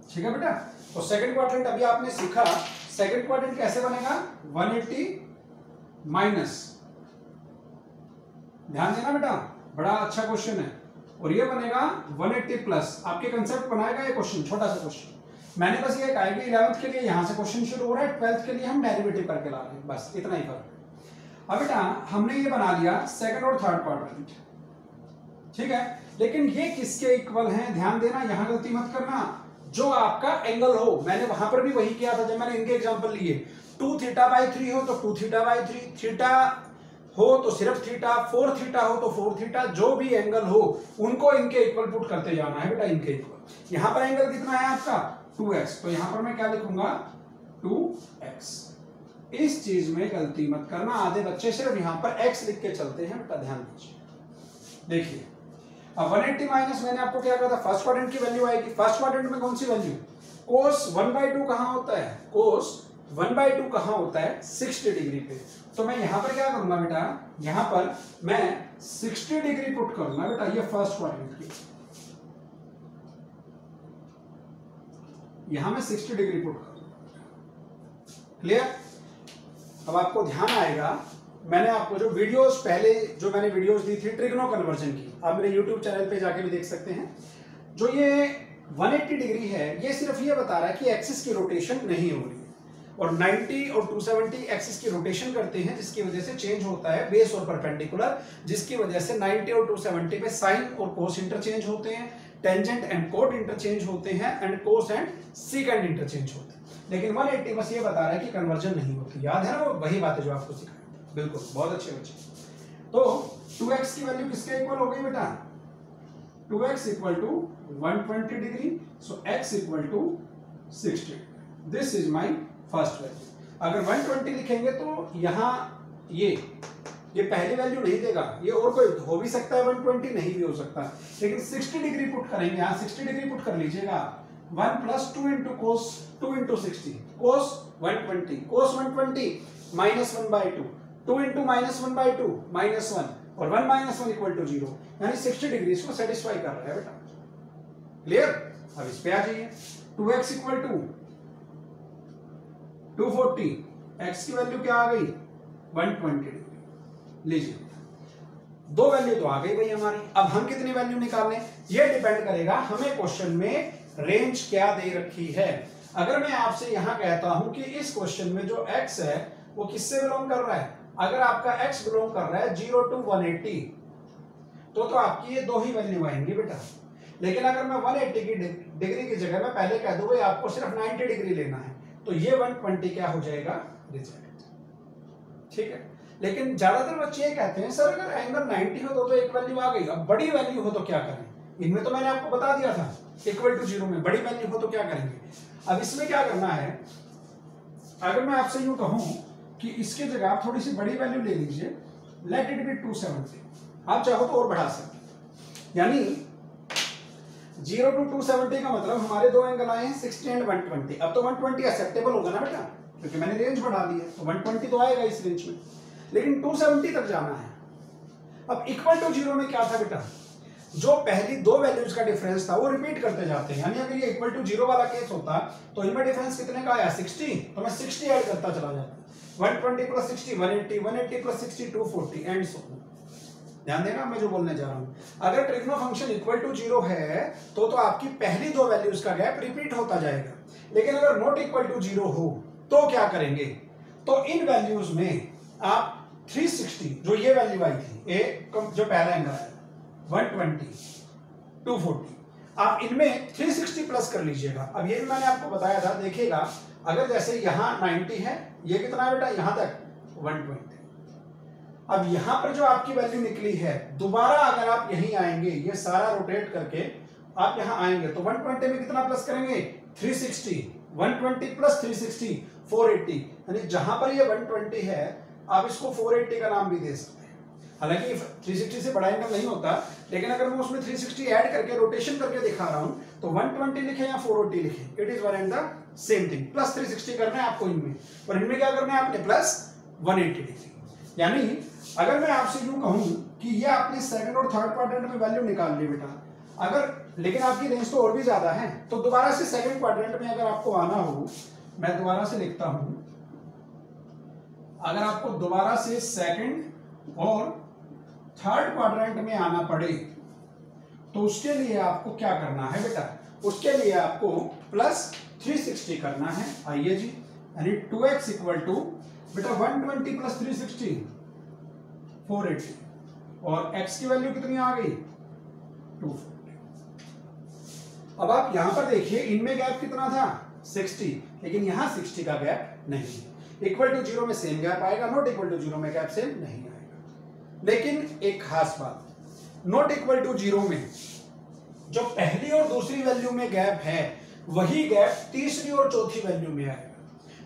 ठीक है बेटा। तो सेकंड क्वाड्रेंट अभी आपने सीखा, सेकंड क्वाड्रेंट कैसे बनेगा 180 माइनस, ध्यान देना बेटा बड़ा अच्छा क्वेश्चन है, और ये बनेगा 180 प्लस। आपके कंसेप्ट बनाएगा ये क्वेश्चन, छोटा सा क्वेश्चन। मैंने बस ये कहा है कि 11th के लिए यहां से क्वेश्चन शुरू हो रहा है, 12th के लिए हम डेरिवेटिव करके ला रहे हैं, बस इतना ही फर्क है। अब बेटा हमने ये बना लिया सेकंड और थर्ड क्वाड्रेंट, ठीक है, लेकिन ये किसके इक्वल हैं? ध्यान देना, यहां गलती मत करना, जो आपका एंगल हो। मैंने वहां पर भी वही किया था जब मैंने इनके एग्जांपल लिए। 2 θ/3 हो तो 2 θ/3, थीटा हो तो सिर्फ थीटा, 4 थीटा हो तो 4 थीटा, जो भी एंगल हो उनको इनके इक्वल पुट करते जाना है बेटा, इनके इक्वल। यहां पर एंगल कितना है आपका 2x, तो यहां पर मैं क्या लिखूंगा 2x। इस चीज में गलती मत करना, आधे बच्चे सिर्फ यहां पर x लिख के चलते हैं बेटा, ध्यान दीजिए। देखिए अब 180 माइनस मैंने आपको क्या कहा था, फर्स्ट क्वाड्रेंट की वैल्यू आएगी। फर्स्ट क्वाड्रेंट में कौन सी वैल्यू? cos 1/2 कहां होता है? cos 1/2 कहां होता है? 60 डिग्री पे। तो मैं यहां पर क्या करूंगा बेटा, यहां पर मैं 60 डिग्री पुट करूंगा बेटा, ये फर्स्ट क्वाड्रेंट की, यहां मैं 60 डिग्री पुट करूंगा। क्लियर। अब आपको ध्यान आएगा, मैंने आपको जो वीडियोस पहले जो मैंने वीडियोस दी थी ट्रिग्नो कन्वर्जन की, आप मेरे यूट्यूब चैनल पे जाके भी देख सकते हैं। जो ये 180 डिग्री है, ये सिर्फ ये बता रहा है कि एक्सिस की रोटेशन नहीं हो रही है, और 90 और 270 एक्सिस की रोटेशन करते हैं, जिसकी वजह से चेंज होता है बेस और परपेंडिकुलर, जिसकी वजह से 90 और 270 पे साइन और कोस इंटरचेंज होते हैं, टेंजेंट एंड कोट इंटरचेंज होते हैं, एंड कोस एंड सीकेंड इंटरचेंज होते हैं। लेकिन 180 बस ये बता रहा है कि कन्वर्जन नहीं होती। याद है ना वो वही बात है जो आपको सिखाई, बिल्कुल, बहुत अच्छे बच्चे। तो 2x की वैल्यू किसके इक्वल हो गई बेटा? 2x equal to 120 degree, so x equal to 60। This is my first value. अगर 120 लिखेंगे तो यहाँ ये पहली वैल्यू नहीं देगा, ये और कोई हो भी सकता है 120, नहीं भी हो सकता, लेकिन 60 डिग्री पुट करेंगे। यहाँ 60 डिग्री पुट कर लीजिएगा, 1 + 2 × cos 2 × 60, cos 120, cos 120 -1/2, 2 × -1/2 -1, और 1 - 1 = 0, यानी 60 डिग्री इसको सेटिस्फाई कर रहा है बेटा। क्लियर। अब इस पे आ जाइए, 2x इक्वल टू 240, x की वैल्यू क्या आ गई 120 डिग्री। लीजिए दो वैल्यू तो आ गई भाई हमारी। अब हम कितनी वैल्यू निकालने, ये डिपेंड करेगा हमें क्वेश्चन में रेंज क्या दे रखी है। अगर मैं आपसे यहां कहता हूं कि इस क्वेश्चन में जो x है वो किससे बिलोंग कर रहा है, अगर आपका x बिलोंग कर रहा है 0 to 180, तो आपकी ये दो ही वैल्यू आएंगी बेटा। लेकिन अगर मैं 180 की डिग्री की जगह मैं पहले कह दूं भाई आपको सिर्फ 90 डिग्री लेना है, तो ये 120 क्या हो जाएगा, रिजेक्ट। ठीक है। लेकिन ज्यादातर बच्चे ये कहते हैं सर अगर एंगल 90 हो तो एक वैल्यू आ गई, अब बड़ी वैल्यू हो तो क्या करें। इनमें तो मैंने आपको बता दिया था इक्वल टू 0 में बड़ी वैल्यू हो तो क्या करेंगे। अब इसमें क्या करना है, अगर मैं आपसे यूं कहूं कि इसके जगह आप थोड़ी सी बड़ी वैल्यू ले लीजिए, लेट इट बी 270, आप चाहो तो और बढ़ा सकते। यानी 0 to 270 का मतलब हमारे दो एंगल आए हैं 60 एंड 120। अब तो 120 एक्सेप्टेबल होगा ना बेटा, क्योंकि मैंने रेंज बढ़ा दी है, तो 120 तो आएगा इस रेंज में, लेकिन 270 तक जाना है। अब इक्वल टू 0 में क्या था बेटा, जो पहली दो वैल्यूज का डिफरेंस था वो रिपीट करते जाते हैं। यानी अगर ये इक्वल टू 0 वाला केस होता तो इनमें डिफरेंस कितने का आया 60, तो मैं 60 ऐड करता चला जाता, 120 + 60 180, 180 + 60 240 एंड सो ऑन। ध्यान देना मैं जो बोलने जा रहा हूं, अगर ट्रिग्नो फंक्शन इक्वल टू 0 है तो आपकी पहली दो वैल्यूज का गैप रिपीट होता जाएगा। लेकिन अगर नॉट इक्वल टू 0 हो तो क्या करेंगे, तो इन वैल्यूज में आप 360 जो ये वैल्यू आई थी, ए जो पहला एंगल आया 120, 240। आप इनमें 360 प्लस कर लीजिएगा। अब ये भी मैंने आपको बताया था, देखिएगा अगर जैसे यहाँ 90 है, ये कितना है बेटा, यहाँ तक 120। अब यहाँ पर जो आपकी वैल्यू निकली है, दोबारा अगर आप यहीं आएंगे, ये सारा रोटेट करके आप यहाँ आएंगे तो 120 में कितना प्लस करेंगे, 360। 120 प्लस 360 480, यानी जहां पर ये 120 है आप इसको 480 का नाम भी दे सकते हैं। हालांकि 360 से बड़ा इनकम नहीं होता, लेकिन अगर मैं उसमें 360 ऐड करके रोटेशन करके दिखा रहा हूं तो 120 लिखे या 480 लिखे, it is one and the same thing. Plus 360 करना है आपको इनमें, और इनमें क्या करना है आपने, प्लस 180 डिग्री। यानी अगर मैं आपसे यूं कहूं कि ये आपने सेकंड और थर्ड क्वाड्रेंट में वैल्यू निकाल ली बेटा, अगर लेकिन आपकी रेंज तो और भी ज्यादा है, तो दोबारा से सेकंड क्वाड्रेंट में अगर आपको आना हो, मैं दोबारा से लिखता हूं, अगर आपको दोबारा से सेकंड और थर्ड क्वाड्रेंट में आना पड़े तो उसके लिए आपको क्या करना है बेटा, उसके लिए आपको प्लस 360 करना है। आइए जी, यानी 2x इक्वल टू बेटा 120 प्लस 360 480, और x की वैल्यू कितनी आ गई, 240। अब आप यहां पर देखिए, इनमें गैप कितना था, 60, लेकिन यहां 60 का गैप नहीं है। इक्वल टू 0 में सेम गैप आएगा, नॉट इक्वल टू 0 में गैप सेम नहीं आएगा। लेकिन एक खास बात, नॉट इक्वल टू 0 में जो पहली और दूसरी वैल्यू में गैप है, वही गैप तीसरी और चौथी वैल्यू में आएगा,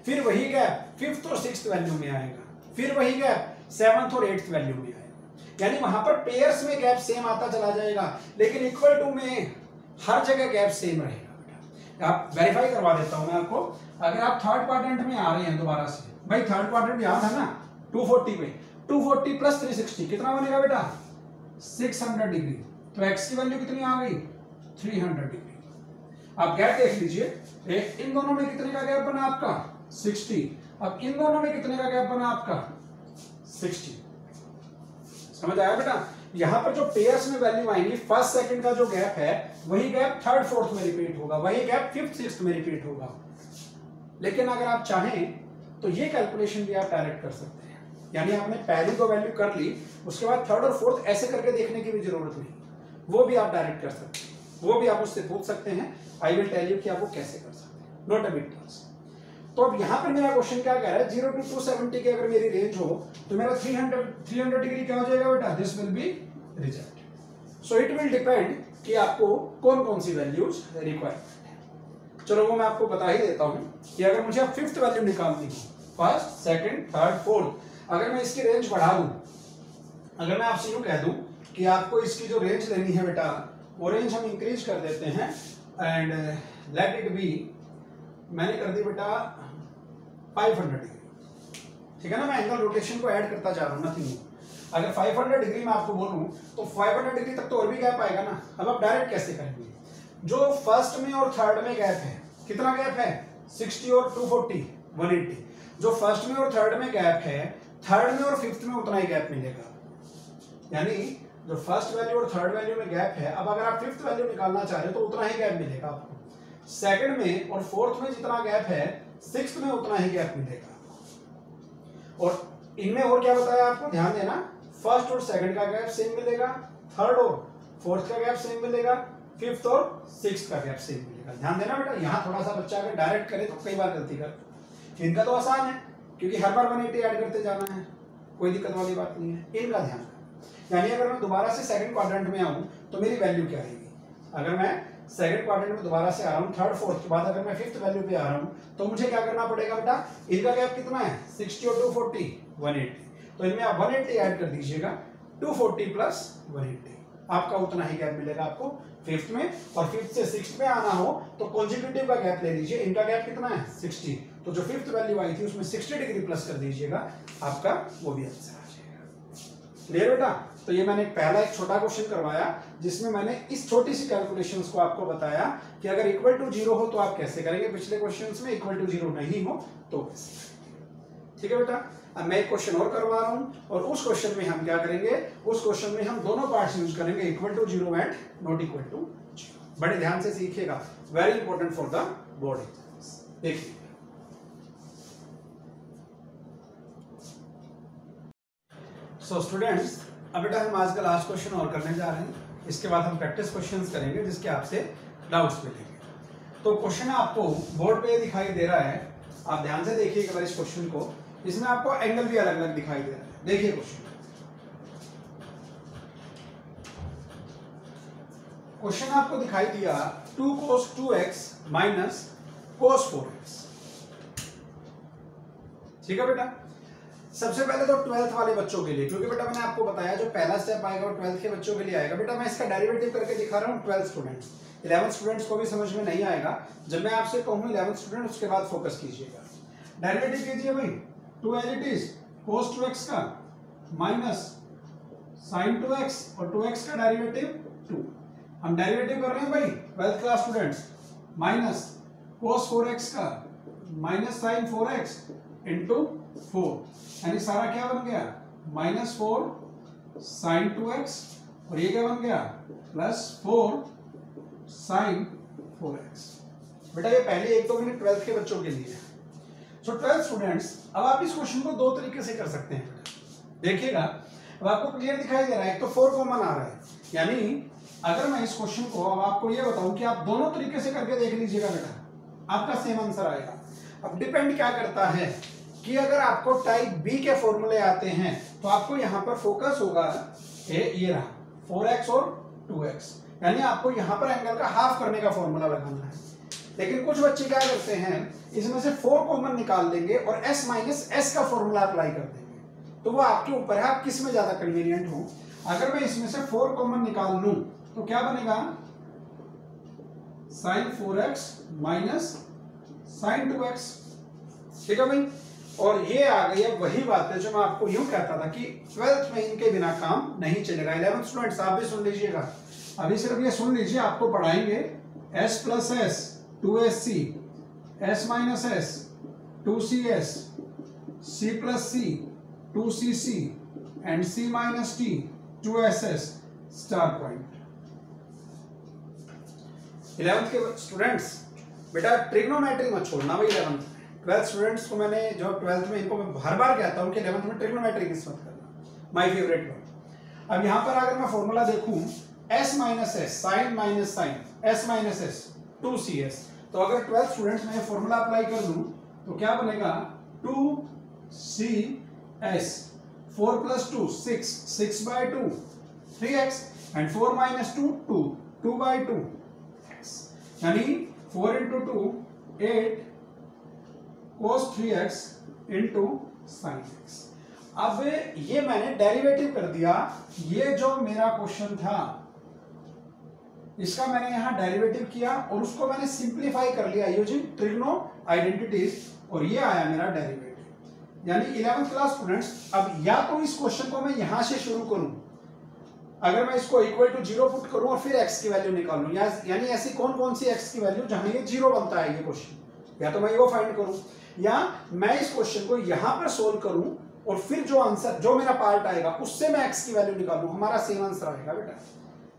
फिर वही गैप फिफ्थ और सिक्स्थ वैल्यू में आएगा, फिर वही गैप सेवंथ और एट्थ वैल्यू में आएगा। यानी वहां पर पेयर्स में गैप सेम आता चला जाएगा, लेकिन इक्वल टू में हर जगह गैप सेम रहेगा। आप वेरीफाई करवा देता हूं मैं आपको। अगर आप थर्ड क्वाड्रेंट में आ रहे हैं दोबारा से, भाई थर्ड क्वाड्रेंट यहां था ना 240 पे, 240 प्लस 360 कितना बनेगा बेटा, 600 डिग्री। तो x की वैल्यू कितनी आ गई, 300 डिग्री। आप गैप देख लीजिए, इन दोनों में कितने का गैप बना आपका, 60। अब इन दोनों में कितने का गैप बना आपका, 60। समझ आया बेटा। यहां पर जो पेयर्स में वैल्यू आएंगी, फर्स्ट सेकंड का जो गैप है वही गैप थर्ड फोर्थ में रिपीट होगा, वही गैप फिफ्थ सिक्स्थ में रिपीट होगा। लेकिन अगर आप चाहें तो ये कैलकुलेशन भी आप डायरेक्ट कर सकते हैं, यानी आपने पहली दो वैल्यू कर ली, उसके बाद थर्ड और फोर्थ ऐसे करके देखने की भी जरूरत नहीं, वो भी आप डायरेक्ट कर सकते हैं, वो भी आप उससे पूछ सकते हैं। आई विल टेल यू कि आप वो कैसे कर सकते हैं, नॉट अ बिग टास्क। तो अब यहाँ पर मेरा क्वेश्चन क्या कह रहा है, 0 to 270 की अगर मेरी रेंज हो तो मेरा 300 डिग्री क्या हो जाएगा बेटा, this will be reject. So it will depend कि आपको कौन कौन सी वैल्यूज रिक्वायरमेंट है। चलो वो मैं आपको बता ही देता हूं कि अगर मुझे अब फिफ्थ वैल्यू निकालनी हो, फर्स्ट सेकंड थर्ड फोर्थ, अगर मैं इसकी रेंज बढ़ा दूं, अगर मैं आपसे यूं कह दूं कि आपको इसकी जो रेंज लेनी है बेटा, वो रेंज हम इंक्रीज कर देते हैं, एंड लेट इट बी, मैंने कर दी बेटा 500 डिग्री, ठीक है ना। मैं एंगल रोटेशन को ऐड करता जा रहा हूं, नथिंग। अगर 500 डिग्री में आपको बोलूं तो 500 डिग्री तक तो और भी गैप आएगा ना। अब आप डायरेक्ट कैसे करेंगे, जो फर्स्ट में और थर्ड में गैप है, कितना गैप है, 60 और 240 180। जो फर्स्ट में और थर्ड में गैप है, थर्ड में और फिफ्थ में उतना ही गैप मिलेगा। यानी जो फर्स्ट वैल्यू और थर्ड वैल्यू में गैप है, अब अगर आप फिफ्थ वैल्यू निकालना चाह रहे हो तो उतना ही गैप मिलेगा आपको। सेकंड में और फोर्थ में जितना गैप है, सिक्स्थ में उतना ही गैप मिलेगा। और इनमें और क्या बताया आपको, ध्यान देना, फर्स्ट और सेकंड का गैप सेम मिलेगा, थर्ड और फोर्थ का गैप सेम मिलेगा, फिफ्थ और सिक्स्थ का गैप सेम मिलेगा। ध्यान देना बेटा, यहाँ थोड़ा सा बच्चा अगर डायरेक्ट करे तो कई बार गलती कर। इनका तो आसान है क्योंकि हर बार 180 ऐड करते जाना है, कोई दिक्कत वाली बात नहीं है। इनका ध्यान, यानी अगर मैं दोबारा से सेकंड क्वाड्रेंट में आऊं तो मेरी वैल्यू क्या आएगी। अगर मैं सेकंड क्वाड्रेंट में दोबारा से आ रहा हूं, थर्ड फोर्थ के बाद अगर मैं फिफ्थ वैल्यू पे आ रहा हूं, तो मुझे क्या करना पड़ेगा बेटा, इनका गैप कितना है, 60 और 240 180। तो इनमें आप 180 ऐड कर दीजिएगा, 240 प्लस 180, आपका उतना ही गैप मिलेगा आपको फिफ्थ में। और फिफ्थ से सिक्स्थ में आना हो तो कॉन्जिक्यूटिव का गैप ले लीजिए, इनका गैप कितना है, 60। तो जो फिफ्थ वैल्यू आई थी उसमें 60 डिग्री प्लस कर दीजिएगा, आपका वो भी आंसर आ जाएगा। क्लियर बेटा। तो ये मैंने पहला एक छोटा क्वेश्चन करवाया जिसमें मैंने इस छोटी सी कैलकुलेशंस को आपको बताया कि अगर इक्वल टू 0 हो तो आप कैसे करेंगे, पिछले क्वेश्चंस में इक्वल टू 0 नहीं हो तो कैसे करेंगे। ठीक है बेटा। अब मैं एक क्वेश्चन और करवा रहा हूं, और उस क्वेश्चन में हम क्या करेंगे, उस क्वेश्चन में हम दोनों पार्ट्स यूज करेंगे, equal to 0 and not equal to 0। बड़े ध्यान से सीखिएगा, very important for the board exams. देखिए सो स्टूडेंट्स, अब बेटा हम आज का लास्ट क्वेश्चन और करने जा रहे हैं। इसके बाद हम प्रैक्टिस क्वेश्चंस करेंगे जिसके आपसे डाउट्स मिलेंगे। तो क्वेश्चन आपको बोर्ड पे दिखाई दे रहा है, आप ध्यान से देखिएगा इस क्वेश्चन को। इसमें आपको एंगल भी अलग अलग दिखाई दे रहा है। देखिए क्वेश्चन आपको दिखाई दिया 2 cos 2x minus cos 4x। ठीक है बेटा, सबसे पहले तो 12th वाले बच्चों के लिए, क्योंकि बेटा मैंने आपको बताया जो पहला स्टेप आएगा वो 12th के बच्चों के लिए आएगा। बेटा मैं इसका डेरिवेटिव करके दिखा रहा हूँ 12th स्टूडेंट्स, 11th स्टूडेंट्स को भी समझ में नहीं आएगा। जब मैं आपसे कहूँ 11th स्टूडेंट, उसके बाद फोकस कीजिएगा। डेरिवेटिव कीजिए भाई, 2 as it is cos 2x का माइनस sin 2x और 2x का डेरिवेटिव 2। हम डेरिवेटिव कर रहे हैं भाई 12th class students, minus cos 4x का माइनस sin 4x इंटू 4, यानी सारा क्या बन गया -4 sin 2x और ये क्या बन गया +4 sin 4x। बेटा ये पहले 1-2 मिनट 12th के बच्चों के लिए। सो 12th स्टूडेंट्स, अब आप इस क्वेश्चन को दो तरीके से कर सकते हैं। देखिएगा अब आपको क्लियर दिखाई दे रहा है, एक तो 4 कॉमन आ रहा है, यानी अगर मैं इस क्वेश्चन को अब आपको ये बताऊं कि आप दोनों तरीके से करके देख लीजिएगा बेटा, आपका सेम आंसर आएगा। अब डिपेंड क्या करता है कि अगर आपको टाइप बी के फॉर्मूले आते हैं तो आपको यहां पर फोकस होगा ये रहा 4x और 2x, यानी आपको यहां पर एंगल का हाफ करने का फॉर्मूला लगाना है। लेकिन कुछ बच्चे क्या करते हैं, इसमें से 4 कॉमन निकाल देंगे और s माइनस एस का फॉर्मूला अप्लाई कर देंगे। तो वो आपके ऊपर है, आप किस में ज्यादा कन्वीनियंट हो। अगर मैं इसमें से 4 कॉमन निकाल लूं तो क्या बनेगा sin 4x minus sin 2x। ठीक है भाई, और ये आ गई है वही बात है जो मैं आपको यूं कहता था कि 12th में इनके बिना काम नहीं चलेगा। 11th स्टूडेंट्स आप भी सुन लीजिएगा, अभी सिर्फ ये सुन लीजिए, आपको पढ़ाएंगे s plus S 2sc, s minus S 2cs, c plus C 2cc and c minus T 2ss star point. 11th के स्टूडेंट्स बेटा ट्रिग्नोमेट्री मत छोड़ना भाई। 12th स्टूडेंट्स को मैंने जो 12th में इनको मैं हर बार कहता हूं कि 11th में ट्रिग्नोमेट्री किस मत करना, माय फेवरेट वन। अब यहां पर अगर मैं फॉर्मूला देखूं s minus S sine minus sine s minus S 2cs, तो अगर 12th स्टूडेंट्स में फॉर्मूला अप्लाई कर दूं तो क्या बनेगा 2cs 4 plus 2 6 by 2 3x and 4 minus 2 2 by 2, यानी 4 into 2 8 cos 3x into sin x। अब ये मैंने डेरिवेटिव कर दिया, ये जो मेरा क्वेश्चन था इसका मैंने यहां डेरिवेटिव किया और उसको मैंने सिंप्लीफाई कर लिया यूजिंग ट्रिग्नो आइडेंटिटीज, और ये आया मेरा डेरिवेटिव। यानी 11th क्लास स्टूडेंट्स, अब या तो इस क्वेश्चन को मैं यहां से शुरू करूं, अगर मैं इसको इक्वल टू 0 पुट करूं और फिर x की वैल्यू निकालूं, यानी ऐसी कौन कौन सी x की वैल्यू जहां ये 0 बनता है ये क्वेश्चन, या तो मैं वो फाइंड करूं या मैं इस क्वेश्चन को यहां पर सोल्व करूं और फिर जो आंसर जो मेरा पार्ट आएगा उससे मैं x की वैल्यू निकालूं, हमारा सेम आंसर आएगा बेटा।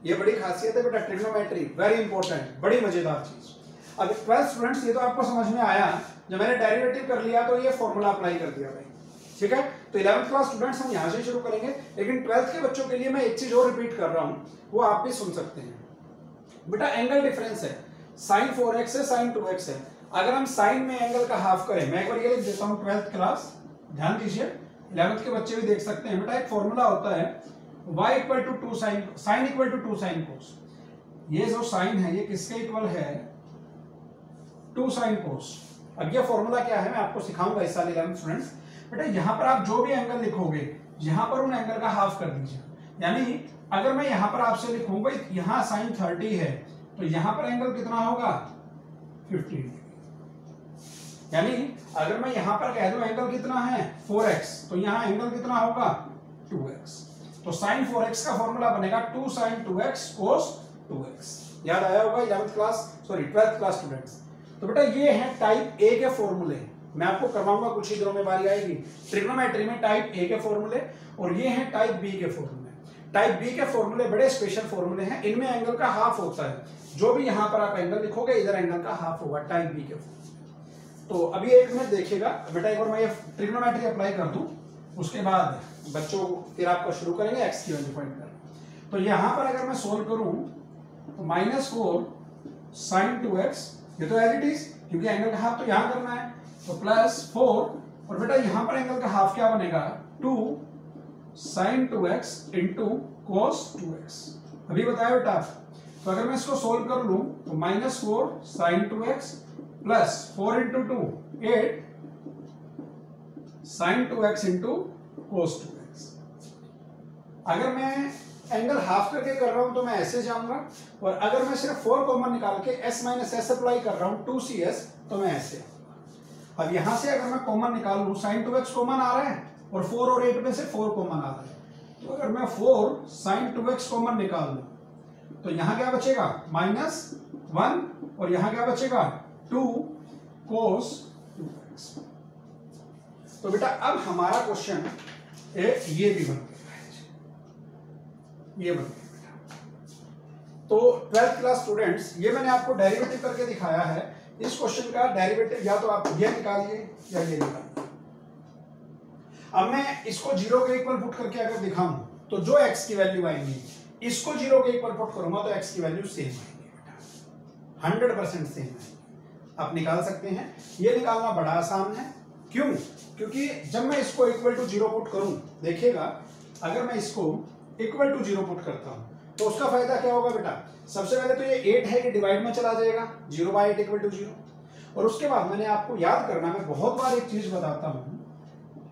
ये बड़ी खासियत है बेटा ट्रिग्नोमेट्री, वेरी इंपॉर्टेंट, बड़ी मजेदार चीज। अब 12th स्टूडेंट्स ये तो आपको समझ में आया, जब मैंने डेरिवेटिव कर लिया तो ये फॉर्मूला अप्लाई कर दिया भाई। ठीक है, तो 11th क्लास स्टूडेंट्स हम यहां से शुरू करेंगे, लेकिन 12th के बच्चों के लिए मैं एक चीज और रिपीट कर रहा हूं, वो आप भी सुन सकते हैं। बेटा एंगल डिफरेंस है, sin 4x है sin 2x है। अगर हम sin में एंगल का हाफ करें, मैं एक बार ये लिख देता हूं 12th क्लास, ध्यान दीजिए 11th के बच्चे भी देख सकते हैं। बेटा एक फॉर्मूला होता है y equal to 2 sin equal to 2 sin cos। ये जो sin है ये किसके इक्वल है 2 sin cos। अब ये फॉर्मूला क्या है मैं आपको सिखाऊंगा इस साल 11th स्टूडेंट्स। बेटा यहां पर आप जो भी एंगल लिखोगे यहां पर उन एंगल का हाफ कर दीजिए, यानी अगर मैं यहां पर आपसे लिखूं भाई यहां sin 30 है तो यहां पर एंगल कितना होगा 50 डिग्री, यानी अगर मैं यहां पर कह दूं एंगल कितना है 4x तो यहां एंगल कितना होगा 2x। तो sin 4x का फॉर्मूला बनेगा 2 sin 2x cos 2x। याद आया होगा 11th class 12th class students. तो बेटा ये है टाइप ए के फॉर्मूले, मैं आपको करवाऊंगा कुछ ही दिनों में, बारी आएगी ट्रिग्नोमेट्री में टाइप ए के फॉर्मूले, और ये है टाइप बी के फॉर्मूले। टाइप बी के फॉर्मूले बड़े स्पेशल फॉर्मूले हैं, इनमें एंगल का हाफ होता है, जो भी यहां पर आप एंगल लिखोगे इधर एंगल का हाफ होगा टाइप बी के फॉर्मूले। तो अभी एक मिनट देखिएगा बेटा, एक बार मैं ये ट्रिग्नोमेट्री अप्लाई कर दूं, उसके बाद बच्चों फिर आपको शुरू करेंगे एक्स की वैल्यू फाइंड करना। तो यहां पर अगर मैं सोल्व करूं तो -4 sin 2x, ये तो एज इट इज, क्योंकि एंगल का हाफ तो यहां करना है, तो +4 और बेटा यहां पर एंगल का हाफ क्या बनेगा 2 sin 2x into cos 2x। अभी बताया बेटा, तो अगर मैं इसको सोल्व कर लूं तो -4 sin 2x plus 4 into 2 8 sin 2x into cos 2x। अगर मैं एंगल हाफ करके कर रहा हूं तो मैं ऐसे जाऊंगा, और अगर मैं सिर्फ 4 कॉमन निकाल के s माइनस एस अप्लाई कर रहा हूं 2cs तो मैं ऐसे आऊंगा। अब यहां से अगर मैं कॉमन निकाल लूं sin 2x कॉमन आ रहा है और 4 और 8 में से 4 कॉमन आ रहा है, तो अगर मैं 4 sin 2x कॉमन निकाल लूं तो यहां क्या बचेगा -1 और यहां क्या बचेगा 2 cos 2x। तो बेटा अब हमारा क्वेश्चन ये भी बन गया, ये बन गया बेटा। तो 12th क्लास स्टूडेंट्स, ये मैंने आपको डेरिवेटिव करके दिखाया है। इस क्वेश्चन का डेरिवेटिव या तो आप ये निकालिए या ये निकालिए। अब मैं इसको 0 के इक्वल पुट करके अगर दिखाऊं तो जो x की वैल्यू आएंगी, इसको 0 के इक्वल पुट करूंगा तो x की वैल्यू सेम आएंगी बेटा, 100% सेम आएंगी। आप निकाल सकते हैं, ये निकालना बड़ा आसान है। क्यों? क्योंकि जब मैं इसको इक्वल टू 0 पुट करूं, देखिएगा अगर मैं इसको इक्वल टू 0 पुट करता हूं तो उसका फायदा क्या होगा बेटा, सबसे पहले तो ये 8 है, ये डिवाइड में चला जाएगा, 0/8 इक्वल टू 0। और उसके बाद मैंने आपको याद करना, मैं बहुत बार एक चीज बताता हूं,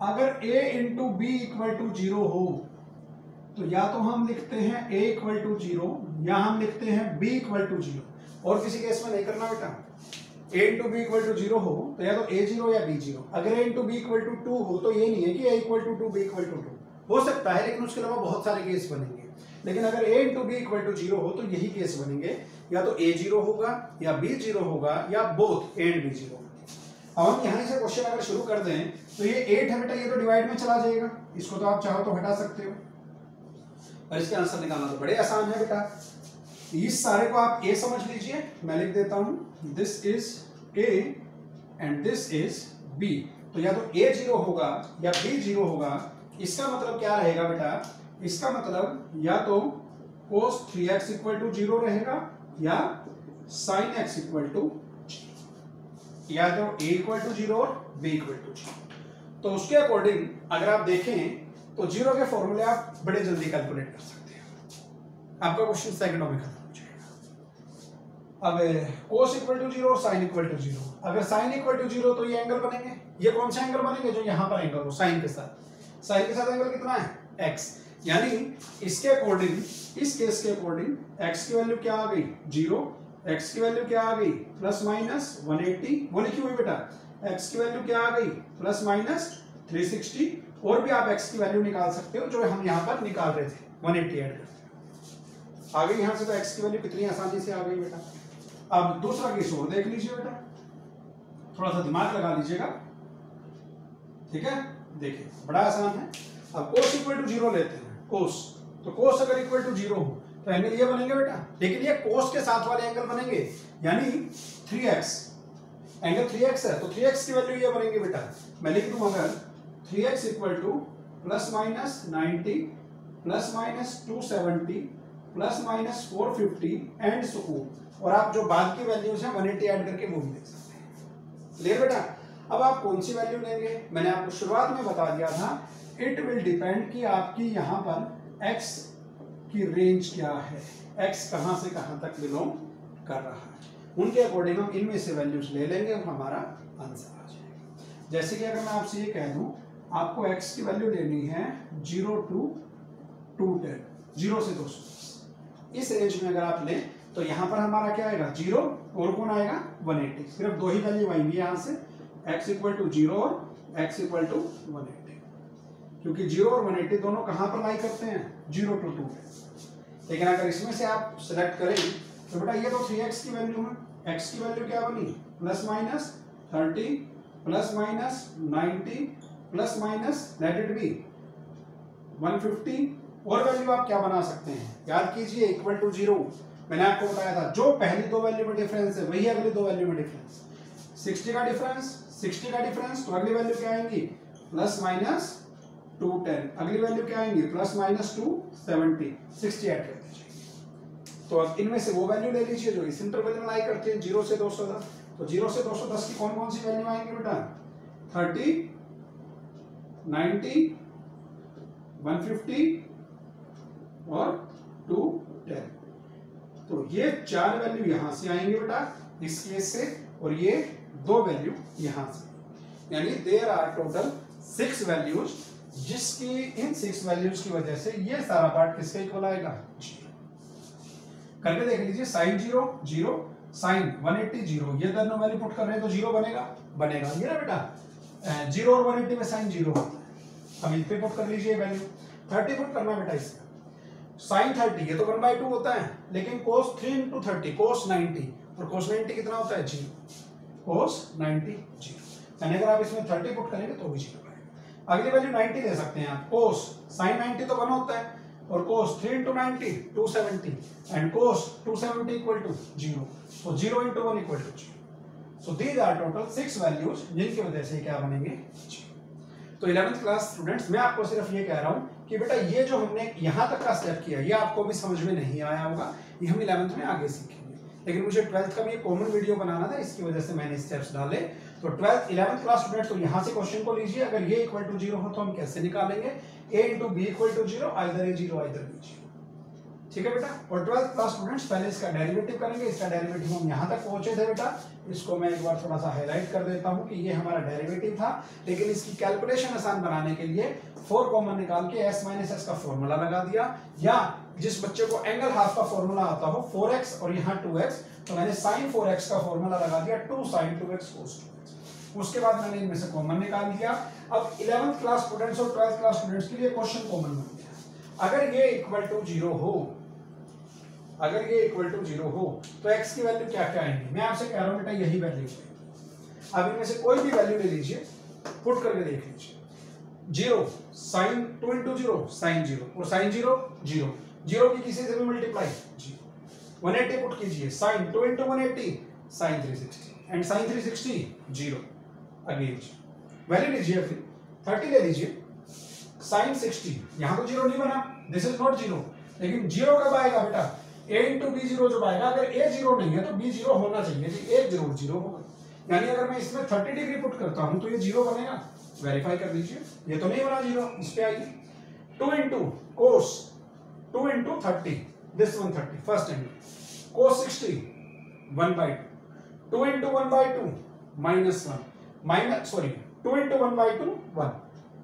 अगर a into B equal to 0 हो तो या तो हम लिखते हैं a इक्वल टू 0 या हम लिखते हैं b इक्वल टू 0, और किसी केस में नहीं करना बेटा। a into B equal to 0 हो तो या तो a0 या b0। अगर a into B equal to 2 हो तो ये नहीं है कि a equal to 2 b equal to 2, हो सकता है लेकिन उसके अलावा बहुत सारे केस बनेंगे। लेकिन अगर a into B equal to 0 हो तो यही केस बनेंगे, या तो a0 होगा या b0 होगा या बोथ a एंड b0 होगा। अब हम यहां से क्वेश्चन अगर शुरू कर दें तो ये 8 है बेटा, ये तो डिवाइड में चला जाएगा, इसको तो आप चाहो तो हटा सकते हो, और इसके आंसर निकालना तो बड़े आसान है बेटा। इस सारे को आप a समझ लीजिए, मैं लिख देता हूं this is a and this is b। तो या तो a0 होगा या b0 होगा। इसका मतलब क्या रहेगा बेटा, इसका मतलब या तो cos 3x इक्वल टू 0 रहेगा या sin x इक्वल टू, या तो a इक्वल टू 0 और b इक्वल टू 0। तो उसके अकॉर्डिंग अगर आप देखें तो 0 के फॉर्मूले आप बड़े जल्दी कैलकुलेट कर सकते हैं। आपका क्वेश्चन सेकंडों में खत्म हो जाएगा। अब cos इक्वल टू 0 और sin इक्वल टू 0, अगर sin इक्वल टू 0 तो ये एंगल बनेंगे, ये कौन सा एंगल बनेंगे, जो यहां पर एंगल हो sin के साथ। sin के साथ एंगल कितना है x, यानी इसके अकॉर्डिंग, इस केस के अकॉर्डिंग x की वैल्यू क्या आ गई 0, x की वैल्यू क्या आ गई ±180, वो लिखी हुई बेटा, x की वैल्यू क्या आ गई ±360, और भी आप x की वैल्यू निकाल सकते हो जो हम यहाँ पर निकाल रहे थे, 180 ऐड करके आ गई यहाँ से। तो x की वैल्यू कितनी आसानी से आ गई बेटा। अब दूसरा केस और देख लीजिए बेटा, थोड़ा सा दिमाग लगा लीजिएगा, ठीक है। देखिए बड़ा आसान है। अब cos इक्वल टू 0 लेते हैं, cos, तो cos अगर इक्वल टू 0 हो तो एंगल ये बनेंगे बेटा, लेकिन ये cos के साथ वाले एंगल बनेंगे, यानी 3x, एंगल 3x है तो 3x की वैल्यू ये बनेंगे बेटा। मैं लिख दूं अगर 3x equal to ±90 ±270 ±450 and so on, और आप जो बाद की वैल्यूज हैं 180 ऐड करके वो भी देख सकते हैं। क्लियर बेटा। अब आप कौन सी वैल्यू लेंगे, मैंने आपको शुरुआत में बता दिया था, इट विल डिपेंड कि आपकी यहाँ पर x की रेंज क्या है, x कहां से कहां तक बिलोंग कर रहा है, उनके अकॉर्डिंग हम इनमें से वैल्यूज ले लेंगे और हमारा आंसर आ जाएगा। जैसे कि अगर मैं आपसे ये कह दूं आपको x की वैल्यू लेनी है 0 to 210, 0 से 220, इस रेंज में अगर आप लें तो यहाँ पर हमारा क्या आएगा 0 और कौन आएगा 180, सिर्फ दो ही वैल्यू आएंगी यहाँ से, x इक्वल टू 0 और x इक्वल टू 180, क्योंकि 0 और 180 दोनों कहां पर लाई करते हैं 0 to 2। लेकिन अगर इसमें से आप सिलेक्ट करें तो बेटा ये तो 3x की वैल्यू है, x की वैल्यू क्या बनी ±30 ±90 लेट इट बी 150, और वैल्यू आप क्या बना सकते हैं, याद कीजिए इक्वल टू 0, मैंने आपको बताया था जो पहली दो वैल्यू में डिफरेंस है वही अगली दो वैल्यू में डिफरेंस, 60 का डिफरेंस तो अगली वैल्यू क्या आएंगी 210, अगली वैल्यू क्या आएंगी प्लस माइनस 270, 60 ऐड कर दीजिए। तो अब इनमें से वो वैल्यू ले लीजिए जो इस इंटरवल में लाई करती है 0 से 210। तो 0 से 210 की कौन कौन सी वैल्यू आएंगी बेटा 30, 90, 150 और 210। तो ये 4 वैल्यू यहां से आएंगे बेटा इस केस से, और ये 2 वैल्यू यहां से, यानी देयर आर टोटल 6 वैल्यूज, जिसकी इन 6 वैल्यूज की वजह से ये सारा पार्ट किसके इक्वल आएगा 0। करके देख लीजिए साइन 0 0, साइन 180 0, ये दोनों वैल्यू पुट कर रहे हैं तो 0 बनेगा ये ना बेटा 0 और 180 में साइन 0 होता है। अब इस पे पुट कर लीजिए वैल्यू 30 पुट करना बेटा इसका, साइन 30 ये तो 1/2 होता है, लेकिन cos 3 into 30 cos 90, और cos 90 कितना होता है 0, cos 90 0, यानी अगर आप इसमें 30 पुट करेंगे तो भी 0 आएगा। अगली वैल्यू 90 ले सकते हैं आप, cos sin 90 तो 1 होता है, और cos 3 into 90 270, and cos 270 equal to 0, so 0 into 1 equal to 0। So these are total 6 values जिनकी वजह से क्या बनेंगे 0। तो 11th क्लास स्टूडेंट्स मैं आपको सिर्फ ये कह रहा हूं कि बेटा ये जो हमने यहां तक का स्टेप किया ये आपको भी समझ में नहीं आया होगा, ये हम 11th में आगे सीखेंगे, लेकिन मुझे 12th का भी एक कॉमन वीडियो बनाना था, इसकी वजह से मैंने स्टेप्स डाले। तो 11th क्लास स्टूडेंट्स तो यहां से क्वेश्चन को लीजिए, अगर ये इक्वल टू 0 हो तो हम कैसे निकालेंगे, a into b equal to 0, either a 0 either b 0, ठीक है बेटा। और 12th क्लास स्टूडेंट्स पहले इसका डेरिवेटिव करेंगे, इसका डेरिवेटिव हम यहां तक पहुंचे थे बेटा, इसको मैं एक बार थोड़ा सा हाईलाइट कर देता हूं कि ये हमारा डेरिवेटिव था, लेकिन इसकी कैलकुलेशन आसान बनाने के लिए 4 कॉमन निकाल के s माइनस एस का फॉर्मूला लगा दिया, या जिस बच्चे को एंगल हाफ का फॉर्मूला आता हो 4x और यहाँ 2x, तो मैंने sin 4x का फॉर्मूला लगा दिया 2 sin 2x cos 2x, उसके बाद मैंने इनमें से कॉमन निकाल दिया। अब 11th क्लास स्टूडेंट्स और 12th क्लास स्टूडेंट्स के लिए क्वेश्चन कॉमन बन गया, अगर ये इक्वल टू 0 हो, अगर ये इक्वल टू 0 हो तो x की वैल्यू क्या क्या आएंगी, मैं आपसे कह रहा हूं बेटा यही वैल्यू है। अब इनमें से कोई भी वैल्यू ले लीजिए, पुट करके देख लीजिए, 0 sin 2 into 0 sin 0, और sin 0 0, 0 की किसी से भी मल्टीप्लाई 0, 180 पुट कीजिए, sin 2 into 180 sin 360, and sin 360 0, again value लीजिए, फिर 30 ले लीजिए, sin 60, यहां तो 0 नहीं बना, दिस इज नॉट 0, लेकिन 0 कब आएगा बेटा a into b 0 जब आएगा, अगर a 0 नहीं है तो b 0 होना चाहिए, तो a जरूर 0 होगा, यानी अगर मैं इसमें 30 डिग्री पुट करता हूं तो ये 0 बनेगा, वेरीफाई कर लीजिए, ये तो नहीं बना 0, इस पे आइए, 2 into cos 2 into 30, this 130 first angle, cos 60 1/2, 2 into 1/2 -1, minus sorry 2 into 1/2 1,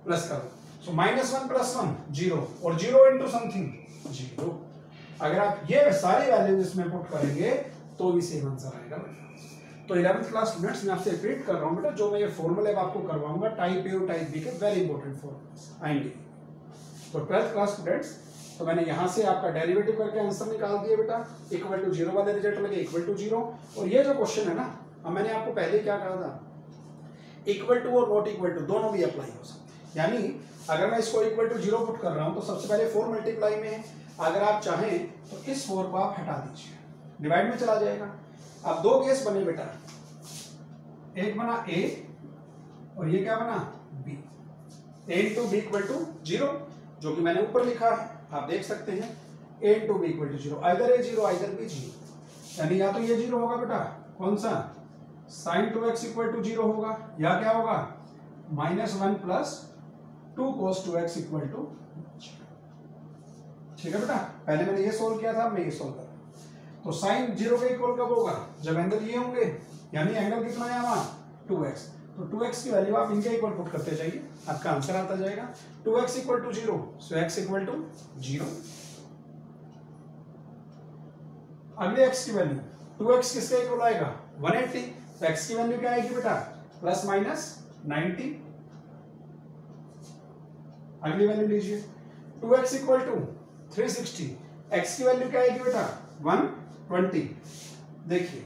plus करो, सो -1 + 1 0, और 0 into समथिंग 0। अगर आप ये सारी वैल्यूज इसमें पुट करेंगे तो भी सेम आंसर आएगा बेटा। तो 11th क्लास स्टूडेंट्स मैं आपसे रिपीट कर रहा हूं बेटा, जो मैं ये फॉर्मूले आपको करवाऊंगा टाइप ए और टाइप बी के वेरी इंपॉर्टेंट फॉर्मूले आएंगे। तो 12th क्लास स्टूडेंट्स तो मैंने यहां से आपका डेरिवेटिव करके आंसर निकाल दिया बेटा, इक्वल टू 0 वाले रिजल्ट लगे इक्वल टू 0, और ये जो क्वेश्चन है ना, अब मैंने आपको पहले क्या कहा था, इक्वल टू और नॉट इक्वल टू दोनों भी अप्लाई हो सकते हैं, यानी अगर मैं इसको इक्वल टू 0 पुट कर रहा हूं तो सबसे पहले 4 मल्टीप्लाई में है, अगर आप चाहें तो इस 4 को आप हटा दीजिए, डिवाइड में चला जाएगा। अब 2 केस बने बेटा, एक बना a और ये क्या बना b, a into b equal to 0, जो कि मैंने ऊपर लिखा है, आप देख सकते हैं a into b equal to 0, either a 0 either b 0, यानी या तो ये 0 होगा बेटा, कौन सा sin 2x इक्वल टू 0 होगा, या क्या होगा -1 + 2 cos 2x इक्वल टू 0, ठीक है बेटा। पहले मैंने ये सोल्व किया था, मैं ये सोल्व कर रहा हूं, तो sin 0 के इक्वल कब होगा, जब एंगल ये होंगे, यानी एंगल कितना है वहां 2x, तो 2x की वैल्यू आप इनके इक्वल पुट करते जाइए, आपका आंसर आता जाएगा 2x equal to 0, so x equal to 0। अगले x की वैल्यू 2x किसके इक्वल आएगा 180, तो x की वैल्यू क्या आएगी बेटा ±90। अगली वैल्यू लीजिए 2x इक्वल टू 360, x की वैल्यू क्या आएगी बेटा 120, देखिए